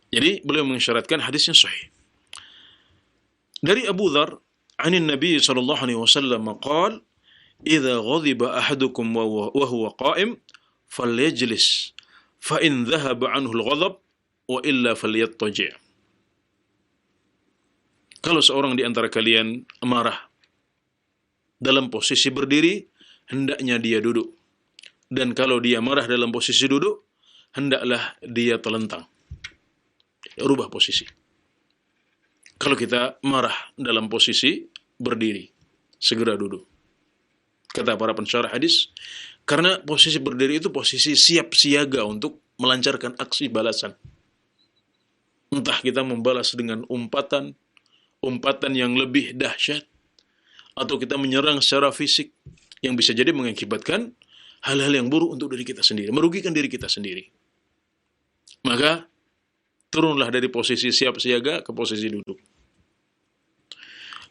Speaker 1: Jadi beliau mengisyaratkan hadisnya sahih. Dari Abu Dzar, anin Nabi sallallahu alaihi wasallam qala, "Idza ghadiba ahadukum wa huwa qa'im, falyajlis, fa in dhahaba anhu al-ghadab wa illa falyattaji'." Kalau seorang di antara kalian marah dalam posisi berdiri, hendaknya dia duduk. Dan kalau dia marah dalam posisi duduk, hendaklah dia telentang. Rubah posisi. Kalau kita marah dalam posisi berdiri, segera duduk. Kata para pensyarah hadis, karena posisi berdiri itu posisi siap siaga untuk melancarkan aksi balasan. Entah kita membalas dengan umpatan yang lebih dahsyat, atau kita menyerang secara fisik yang bisa jadi mengakibatkan hal-hal yang buruk untuk diri kita sendiri, merugikan diri kita sendiri. Maka turunlah dari posisi siap siaga ke posisi duduk.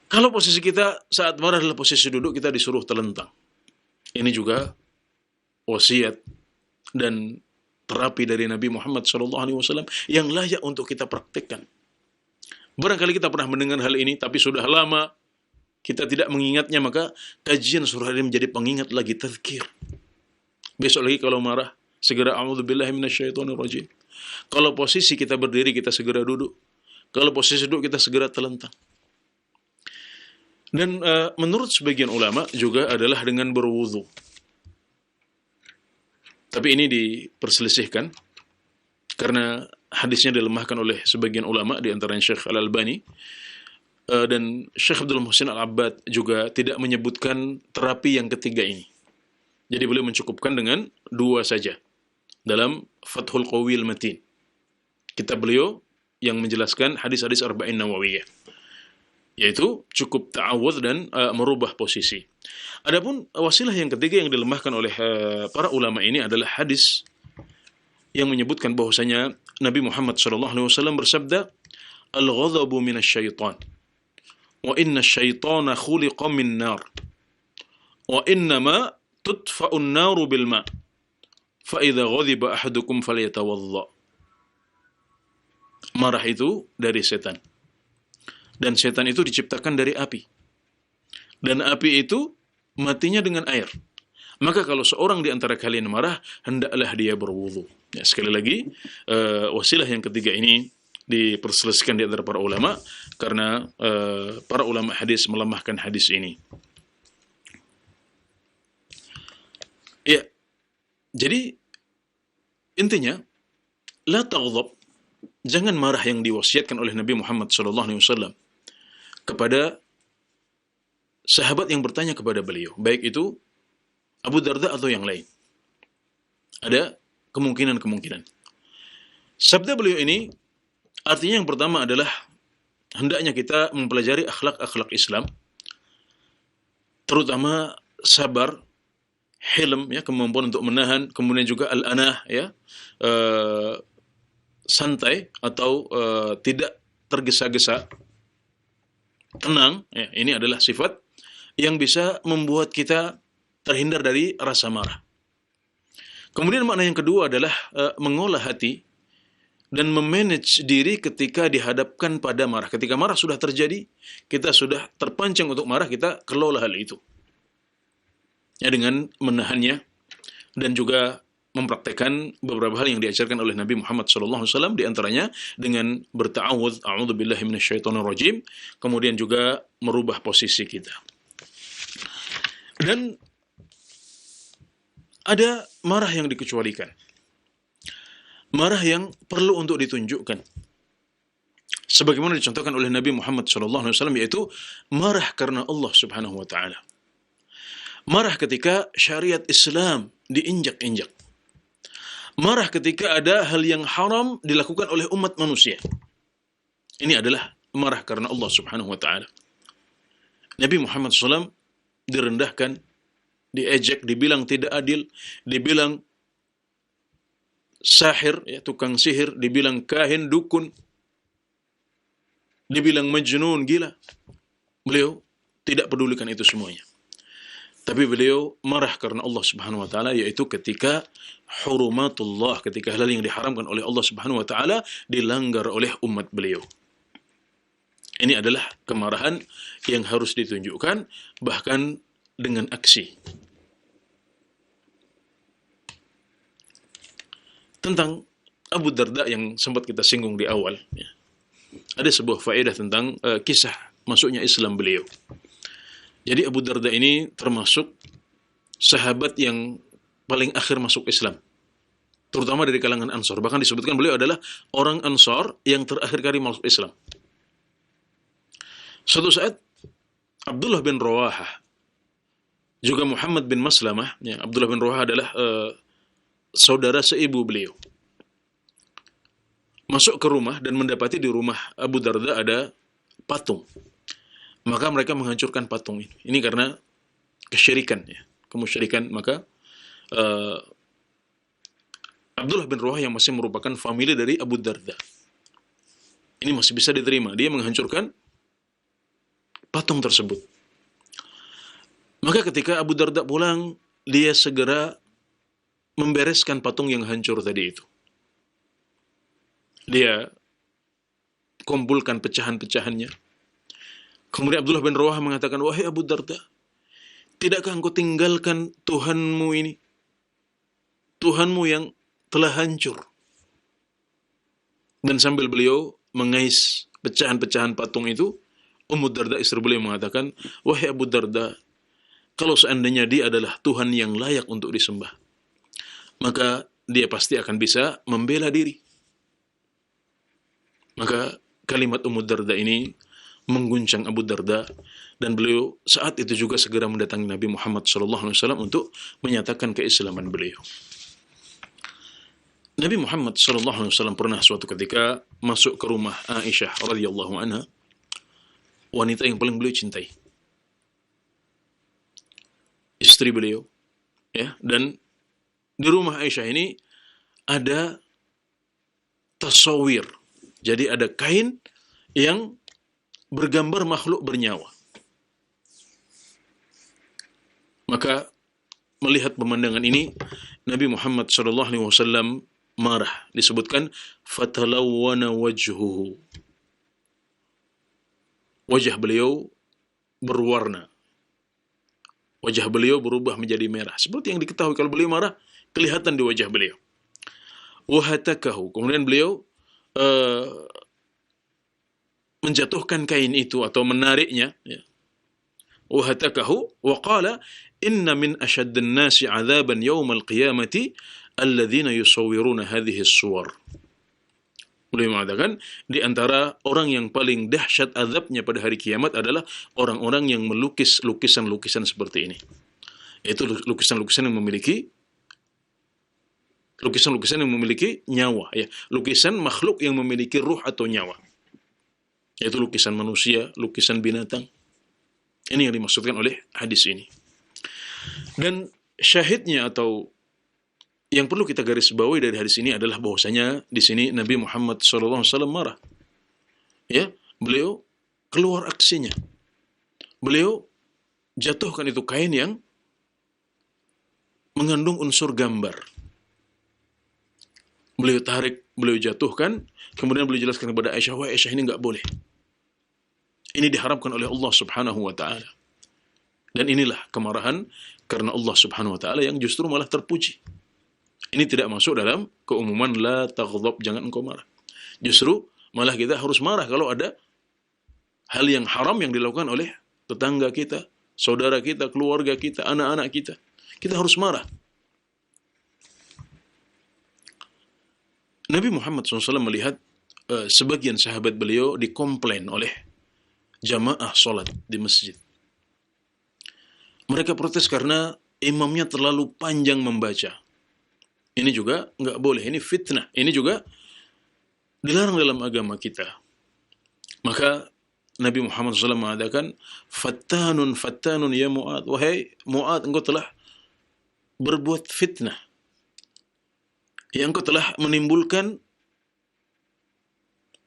Speaker 1: Kalau posisi kita saat marah adalah posisi duduk, kita disuruh telentang. Ini juga wasiat dan terapi dari Nabi Muhammad SAW yang layak untuk kita praktekkan. Barangkali kita pernah mendengar hal ini, tapi sudah lama kita tidak mengingatnya, maka kajian surah ini menjadi pengingat lagi, tazkir. Besok lagi kalau marah, segera a'udzubillahi minasyaitonir rajim. Kalau posisi kita berdiri, kita segera duduk. Kalau posisi duduk, kita segera telentang. Dan menurut sebagian ulama juga adalah dengan berwudu. Tapi ini diperselisihkan karena hadisnya dilemahkan oleh sebagian ulama, di antaranya Syekh Al-Albani, dan Syekh Abdul Muhsin Al-Abbad juga tidak menyebutkan terapi yang ketiga ini. Jadi beliau mencukupkan dengan dua saja dalam Fathul Qawil Matin. kitab beliau yang menjelaskan hadis-hadis Arba'in Nawawiyah, yaitu cukup ta'awudz dan merubah posisi. Adapun wasilah yang ketiga yang dilemahkan oleh para ulama ini adalah hadis yang menyebutkan bahwasanya Nabi Muhammad SAW bersabda, "Al-ghadhabu minasyaitan, wa inna syaitana khuliqa min nar, wa innama tudfa'un naru bil ma, fa idza ghadiba ahadukum falyatawadda." Marah itu dari setan. Dan setan itu diciptakan dari api. Dan api itu matinya dengan air. Maka kalau seorang di antara kalian marah, hendaklah dia berwudu. Ya, sekali lagi, wasilah yang ketiga ini diperselisihkan di antara para ulama, karena para ulama hadis melemahkan hadis ini. Ya, jadi intinya, la taghdab, jangan marah yang diwasiatkan oleh Nabi Muhammad SAW kepada sahabat yang bertanya kepada beliau, baik itu Abu Darda atau yang lain. Ada kemungkinan-kemungkinan. Sabda beliau ini artinya yang pertama adalah hendaknya kita mempelajari akhlak-akhlak Islam, terutama sabar, hilm, ya, kemampuan untuk menahan, kemudian juga al-anah, ya, santai atau tidak tergesa-gesa, tenang, ya, ini adalah sifat yang bisa membuat kita terhindar dari rasa marah. Kemudian makna yang kedua adalah mengolah hati dan memanage diri ketika dihadapkan pada marah. Ketika marah sudah terjadi, kita sudah terpancing untuk marah, kita kelola hal itu. Ya, dengan menahannya dan juga mempraktekkan beberapa hal yang diajarkan oleh Nabi Muhammad SAW, di antaranya dengan berta'awudz, a'udzubillahi minasyaitonirrajim, kemudian juga merubah posisi kita. Dan ada marah yang dikecualikan. Marah yang perlu untuk ditunjukkan. Sebagaimana dicontohkan oleh Nabi Muhammad SAW, yaitu marah karena Allah Subhanahu wa Ta'ala. Marah ketika syariat Islam diinjak-injak. Marah ketika ada hal yang haram dilakukan oleh umat manusia. Ini adalah marah karena Allah Subhanahu wa Ta'ala. Nabi Muhammad SAW direndahkan, diejek, dibilang tidak adil, dibilang sahir, ya, tukang sihir, dibilang kahin, dukun, dibilang majnun, gila. Beliau tidak pedulikan itu semuanya. Tapi beliau marah karena Allah Subhanahu wa Ta'ala, yaitu ketika hurumatullah, ketika hal yang diharamkan oleh Allah Subhanahu wa Ta'ala dilanggar oleh umat beliau. Ini adalah kemarahan yang harus ditunjukkan, bahkan dengan aksi. Tentang Abu Darda yang sempat kita singgung di awal, ya, ada sebuah faedah tentang kisah masuknya Islam beliau. Jadi Abu Darda ini termasuk sahabat yang paling akhir masuk Islam, terutama dari kalangan Ansor. Bahkan disebutkan beliau adalah orang Ansor yang terakhir kali masuk Islam. Suatu saat Abdullah bin Rawahah juga Muhammad bin Maslamah, ya, Abdullah bin Rawahah adalah saudara seibu beliau, masuk ke rumah dan mendapati di rumah Abu Darda ada patung. Maka mereka menghancurkan patung ini. Ini karena kesyirikan, ya, kemusyrikan. Maka Abdullah bin Rawahah yang masih merupakan famili dari Abu Darda, ini masih bisa diterima. Dia menghancurkan patung tersebut. Maka ketika Abu Darda pulang, dia segera membereskan patung yang hancur tadi itu. Dia kumpulkan pecahan-pecahannya. Kemudian Abdullah bin Rawahah mengatakan, "Wahai Abu Darda, tidakkah engkau tinggalkan Tuhanmu ini? Tuhanmu yang telah hancur." Dan sambil beliau mengais pecahan-pecahan patung itu, Ummu Darda istri beliau mengatakan, "Wahai Abu Darda, kalau seandainya dia adalah Tuhan yang layak untuk disembah, maka dia pasti akan bisa membela diri." Maka kalimat Ummu Darda ini mengguncang Abu Darda, dan beliau saat itu juga segera mendatangi Nabi Muhammad SAW untuk menyatakan keislaman beliau. Nabi Muhammad SAW pernah suatu ketika masuk ke rumah Aisyah radhiyallahu anha, wanita yang paling beliau cintai, istri beliau, ya. Dan di rumah Aisyah ini ada tasawir, jadi ada kain yang bergambar makhluk bernyawa. Maka melihat pemandangan ini, Nabi Muhammad SAW marah. Disebutkan fatalawwana wajhuhu, wajah beliau berwarna, wajah beliau berubah menjadi merah. Seperti yang diketahui kalau beliau marah, kelihatan di wajah beliau. Wahatakahu, kemudian beliau menjatuhkan kain itu atau menariknya, ya. Wahatakahu wa qala inna min ashaddin nasi 'adzaban yaumal qiyamati alladzina yusawwiruna hadhihi as-suwar. Beliau mengatakan di antara orang yang paling dahsyat azabnya pada hari kiamat adalah orang-orang yang melukis lukisan-lukisan seperti ini. Yaitu lukisan-lukisan yang memiliki nyawa, ya. Lukisan makhluk yang memiliki ruh atau nyawa. Yaitu lukisan manusia, lukisan binatang. Ini yang dimaksudkan oleh hadis ini. Dan syahidnya atau yang perlu kita garis bawahi dari hadis ini adalah bahwasanya di sini Nabi Muhammad SAW marah. Ya, beliau keluar aksinya. Beliau jatuhkan itu kain yang mengandung unsur gambar. Beliau tarik, beliau jatuhkan, kemudian beliau jelaskan kepada Aisyah, wah Aisyah ini enggak boleh. Ini diharamkan oleh Allah Subhanahu wa taala. Dan inilah kemarahan karena Allah Subhanahu wa taala yang justru malah terpuji. Ini tidak masuk dalam keumuman la taghdab, jangan engkau marah. Justru malah kita harus marah kalau ada hal yang haram yang dilakukan oleh tetangga kita, saudara kita, keluarga kita, anak-anak kita. Kita harus marah. Nabi Muhammad SAW melihat sebagian sahabat beliau dikomplain oleh jamaah sholat di masjid. Mereka protes karena imamnya terlalu panjang membaca. Ini juga nggak boleh, ini fitnah. Ini juga dilarang dalam agama kita. Maka Nabi Muhammad SAW mengatakan, fattanun ya Mu'ad. Wahai Mu'ad, engkau telah berbuat fitnah. Ya, engkau telah menimbulkan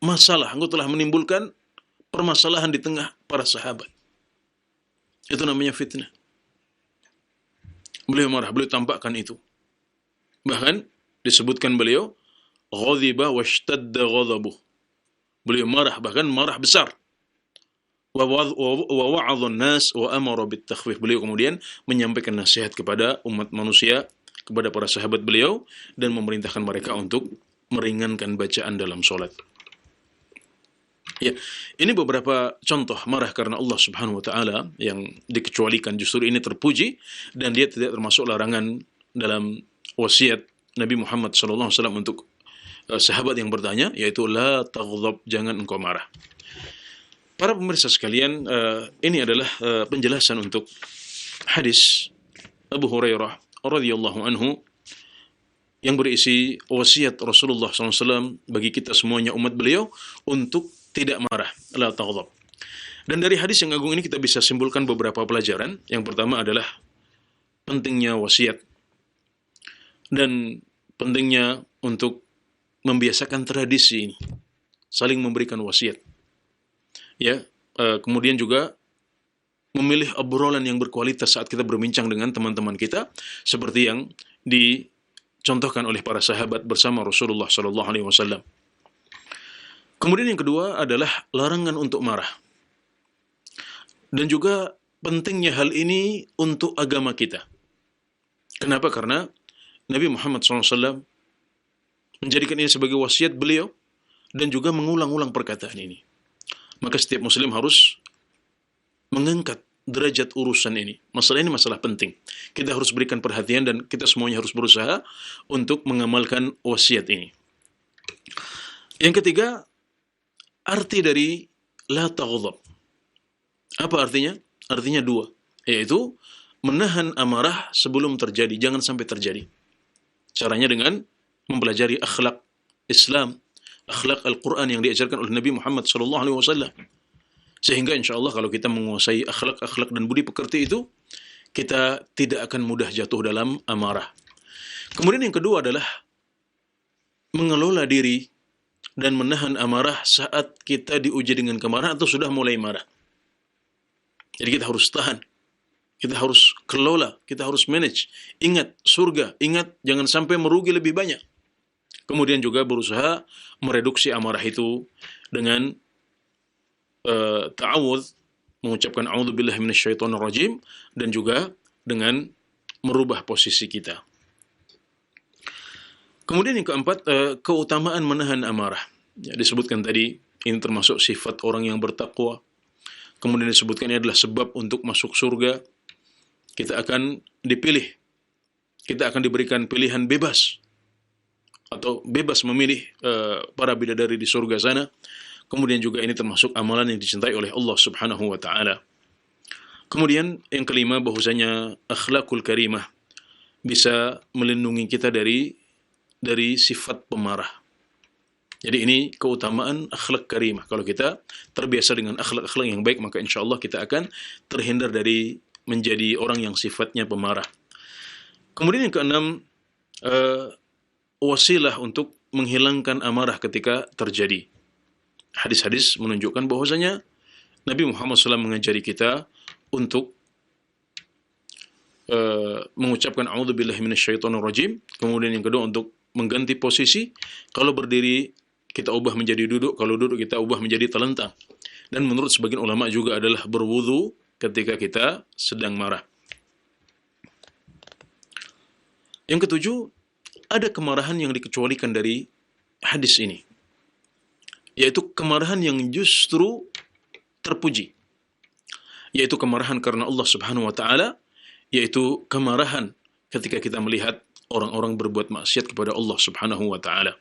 Speaker 1: masalah. Engkau telah menimbulkan permasalahan di tengah para sahabat. Itu namanya fitnah. Beliau marah, beliau tampakkan itu. Bahkan disebutkan beliau ghadiba washtadda ghadabuh. Beliau marah, bahkan marah besar. Wa wa'adhan nas wa amara bit takhfif. Beliau kemudian menyampaikan nasihat kepada umat manusia, kepada para sahabat beliau, dan memerintahkan mereka untuk meringankan bacaan dalam sholat. Ya, ini beberapa contoh marah karena Allah Subhanahu wa taala yang dikecualikan, justru ini terpuji dan dia tidak termasuk larangan dalam wasiat Nabi Muhammad SAW untuk sahabat yang bertanya, yaitu la taghdab, jangan engkau marah. Para pemirsa sekalian, ini adalah penjelasan untuk hadis Abu Hurairah radhiyallahu anhu yang berisi wasiat Rasulullah SAW bagi kita semuanya umat beliau untuk tidak marah, la taghdab. Dan dari hadis yang agung ini kita bisa simpulkan beberapa pelajaran. Yang pertama adalah pentingnya wasiat dan pentingnya untuk membiasakan tradisi ini, saling memberikan wasiat. Ya, kemudian juga memilih obrolan yang berkualitas saat kita berbincang dengan teman-teman kita, seperti yang dicontohkan oleh para sahabat bersama Rasulullah SAW. Kemudian yang kedua adalah larangan untuk marah. Dan juga pentingnya hal ini untuk agama kita. Kenapa? Karena Nabi Muhammad SAW menjadikan ini sebagai wasiat beliau dan juga mengulang-ulang perkataan ini. Maka setiap muslim harus mengangkat derajat urusan ini. Masalah ini masalah penting. Kita harus berikan perhatian dan kita semuanya harus berusaha untuk mengamalkan wasiat ini. Yang ketiga, arti dari la taghdab. Apa artinya? Artinya dua, yaitu menahan amarah sebelum terjadi, jangan sampai terjadi. Caranya dengan mempelajari akhlak Islam, akhlak Al-Quran yang diajarkan oleh Nabi Muhammad SAW. Sehingga insya Allah kalau kita menguasai akhlak-akhlak dan budi pekerti itu, kita tidak akan mudah jatuh dalam amarah. Kemudian yang kedua adalah mengelola diri dan menahan amarah saat kita diuji dengan kemarahan atau sudah mulai marah. Jadi kita harus tahan, kita harus kelola, kita harus manage. Ingat surga, ingat jangan sampai merugi lebih banyak. Kemudian juga berusaha mereduksi amarah itu dengan ta'awudz, mengucapkan a'udzubillahi minasyaitonirrajim, dan juga dengan merubah posisi kita. Kemudian yang keempat, keutamaan menahan amarah. Ya, disebutkan tadi, ini termasuk sifat orang yang bertakwa. Kemudian disebutkan ini adalah sebab untuk masuk surga. Kita akan dipilih. Kita akan diberikan pilihan bebas. Atau bebas memilih para bidadari di surga sana. Kemudian juga ini termasuk amalan yang dicintai oleh Allah Subhanahu wa ta'ala. Kemudian yang kelima, bahwasanya akhlakul karimah bisa melindungi kita dari sifat pemarah. Jadi ini keutamaan akhlak karimah. Kalau kita terbiasa dengan akhlak-akhlak yang baik, maka insya Allah kita akan terhindar dari menjadi orang yang sifatnya pemarah. Kemudian yang keenam, wasilah untuk menghilangkan amarah ketika terjadi. Hadis-hadis menunjukkan bahwasanya Nabi Muhammad SAW mengajari kita untuk mengucapkan a'udzubillahi minasyaitonirrajim. Kemudian yang kedua untuk mengganti posisi. Kalau berdiri kita ubah menjadi duduk, kalau duduk kita ubah menjadi telentang. Dan menurut sebagian ulama juga adalah berwudu ketika kita sedang marah. Yang ketujuh, ada kemarahan yang dikecualikan dari hadis ini, yaitu kemarahan yang justru terpuji, yaitu kemarahan karena Allah Subhanahu wa ta'ala, yaitu kemarahan ketika kita melihat orang-orang berbuat maksiat kepada Allah Subhanahu wa ta'ala.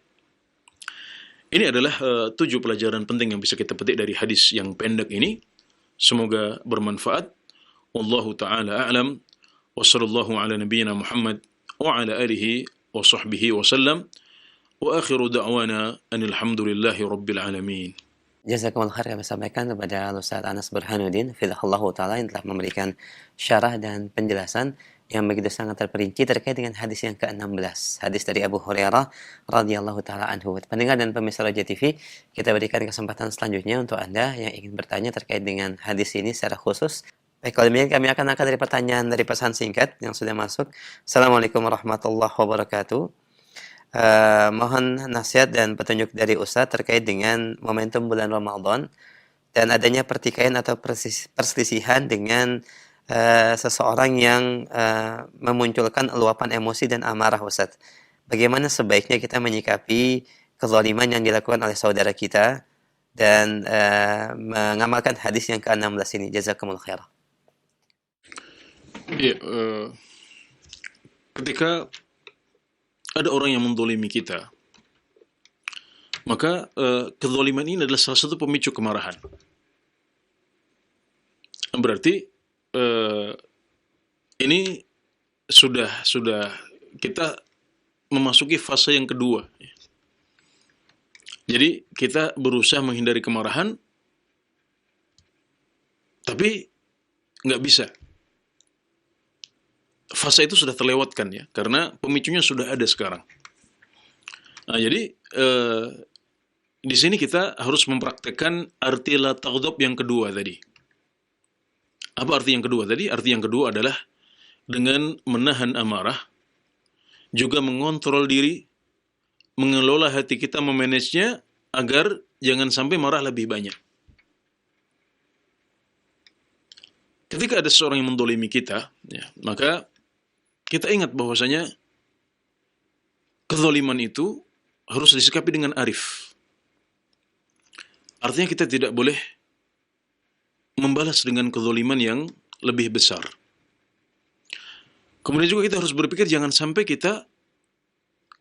Speaker 1: Ini adalah 7 pelajaran penting yang bisa kita petik dari hadis yang pendek ini. Semoga bermanfaat. Wallahu ta'ala a'lam. Wa sallallahu ala nabiyyina Muhammad wa ala alihi wa sahbihi wa sallam. Wa akhiru da'wana anil hamdulillahi rabbil alamin.
Speaker 2: Jazakumullah khair, kami sampaikan kepada Ustaz Anas Burhanuddin Fidhahullahu Ta'ala yang telah memberikan syarah dan penjelasan yang begitu sangat terperinci terkait dengan hadis yang ke-16, hadis dari Abu Hurairah radhiyallahu taala anhu. Pendengar dan pemirsa Roja TV, kita berikan kesempatan selanjutnya untuk Anda yang ingin bertanya terkait dengan hadis ini secara khusus. Baik, kalau demikian kami akan angkat dari pertanyaan dari pesan singkat yang sudah masuk. Assalamualaikum warahmatullahi wabarakatuh. Mohon nasihat dan petunjuk dari Ustaz terkait dengan momentum bulan Ramadan dan adanya pertikaian atau perselisihan dengan seseorang yang memunculkan luapan emosi dan amarah, Ustaz. Bagaimana sebaiknya kita menyikapi kezaliman yang dilakukan oleh saudara kita dan mengamalkan hadis yang ke-16 ini? Jazakumullah khair.
Speaker 1: Ya, ketika ada orang yang mendolimi kita, maka kezaliman ini adalah salah satu pemicu kemarahan. Berarti ini sudah kita memasuki fase yang kedua. Jadi kita berusaha menghindari kemarahan, tapi nggak bisa. Fase itu sudah terlewatkan ya, karena pemicunya sudah ada sekarang. Nah, jadi di sini kita harus mempraktekkan arti la taghdab yang kedua tadi. Apa arti yang kedua tadi? Arti yang kedua adalah dengan menahan amarah, juga mengontrol diri, mengelola hati kita, memanagenya agar jangan sampai marah lebih banyak. Ketika ada seorang yang mendolimi kita, ya, maka kita ingat bahwasanya kezaliman itu harus disikapi dengan arif. Artinya kita tidak boleh membalas dengan kezaliman yang lebih besar. Kemudian juga kita harus berpikir jangan sampai kita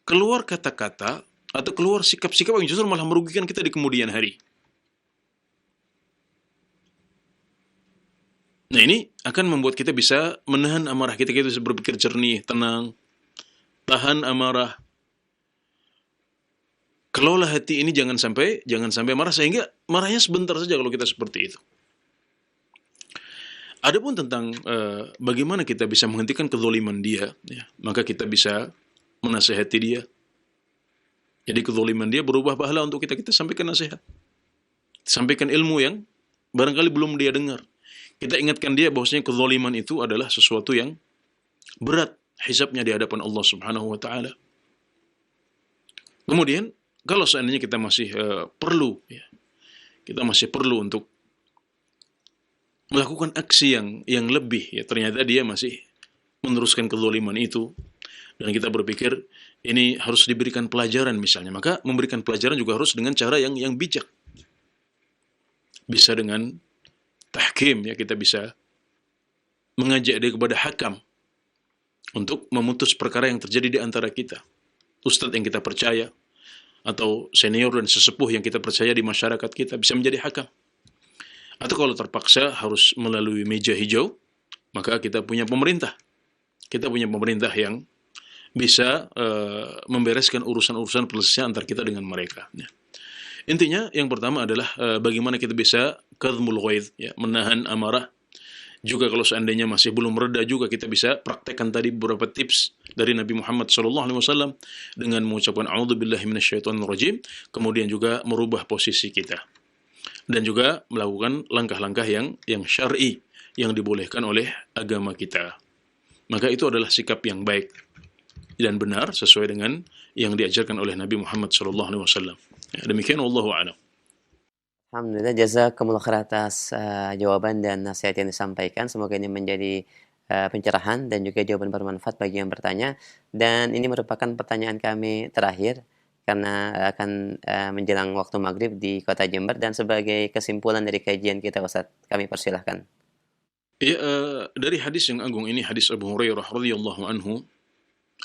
Speaker 1: keluar kata-kata atau keluar sikap-sikap yang justru malah merugikan kita di kemudian hari. Nah, ini akan membuat kita bisa menahan amarah kita bisa berpikir jernih, tenang, tahan amarah. Kelola hati ini jangan sampai marah, sehingga marahnya sebentar saja kalau kita seperti itu. Adapun tentang bagaimana kita bisa menghentikan kezaliman dia, ya, maka kita bisa menasihati dia. Jadi kezaliman dia berubah pahala untuk kita sampaikan nasihat. Sampaikan ilmu yang barangkali belum dia dengar. Kita ingatkan dia bahwasanya kezaliman itu adalah sesuatu yang berat hisabnya di hadapan Allah Subhanahu wa taala. Kemudian kalau seandainya kita masih perlu, ya, kita masih perlu untuk melakukan aksi yang lebih, ya, ternyata dia masih meneruskan kezaliman itu, dan kita berpikir ini harus diberikan pelajaran misalnya, maka memberikan pelajaran juga harus dengan cara yang bijak. Bisa dengan tahkim, ya, kita bisa mengajak dia kepada hakam untuk memutus perkara yang terjadi di antara kita. Ustadz yang kita percaya, atau senior dan sesepuh yang kita percaya di masyarakat kita bisa menjadi hakam. Atau kalau terpaksa harus melalui meja hijau, maka kita punya pemerintah. Kita punya pemerintah yang bisa membereskan urusan-urusan perselisihan antar kita dengan mereka. Ya. Intinya yang pertama adalah bagaimana kita bisa kadhmul ghaidh, ya, menahan amarah. Juga kalau seandainya masih belum mereda juga kita bisa praktekkan tadi beberapa tips dari Nabi Muhammad SAW dengan mengucapkan a'udzubillahi minasyaitonirrajim, kemudian juga merubah posisi kita. Dan juga melakukan langkah-langkah yang syar'i yang dibolehkan oleh agama kita. Maka itu adalah sikap yang baik dan benar sesuai dengan yang diajarkan oleh Nabi Muhammad SAW. Ya, demikian, wallahu a'lam.
Speaker 2: Alhamdulillah, jazakumullah khair atas jawaban dan nasihat yang disampaikan. Semoga ini menjadi pencerahan dan juga jawaban bermanfaat bagi yang bertanya. Dan ini merupakan pertanyaan kami terakhir karena akan menjelang waktu maghrib di kota Jember. Dan sebagai kesimpulan dari kajian kita, Ustaz, kami persilahkan.
Speaker 1: Ya, dari hadis yang agung ini, hadis Abu Hurairah radhiyallahu anhu,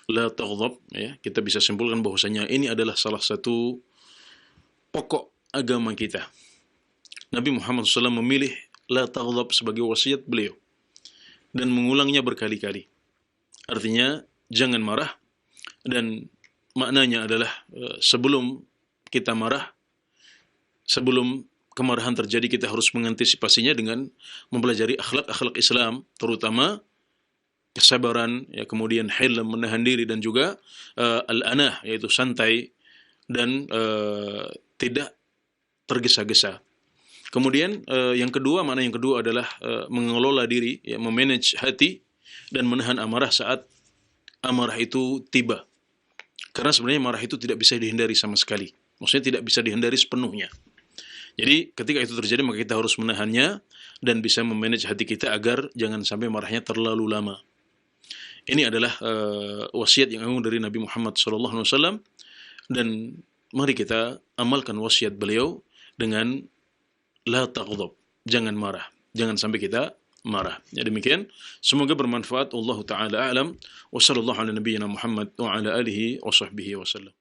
Speaker 1: la taghdab, ya, kita bisa simpulkan bahwasanya ini adalah salah satu pokok agama kita. Nabi Muhammad SAW memilih la taghdab sebagai wasiat beliau dan mengulangnya berkali-kali. Artinya jangan marah, dan maknanya adalah sebelum kita marah, sebelum kemarahan terjadi, kita harus mengantisipasinya dengan mempelajari akhlak-akhlak Islam, terutama kesabaran, ya, kemudian hilm, menahan diri, dan juga al-anah, yaitu santai dan tidak tergesa-gesa. Kemudian yang kedua, makna yang kedua adalah mengelola diri, ya, memanage hati dan menahan amarah saat amarah itu tiba. Karena sebenarnya marah itu tidak bisa dihindari sama sekali. Maksudnya tidak bisa dihindari sepenuhnya. Jadi ketika itu terjadi, maka kita harus menahannya dan bisa memanage hati kita agar jangan sampai marahnya terlalu lama. Ini adalah wasiat yang agung dari Nabi Muhammad SAW, dan mari kita amalkan wasiat beliau dengan la taghdab, jangan marah, jangan sampai kita marah. Ya, demikian, semoga bermanfaat. Allahu taala a'lam, wa sallallahu ala nabiyyina Muhammad wa ala alihi wa sahbihi wasallam.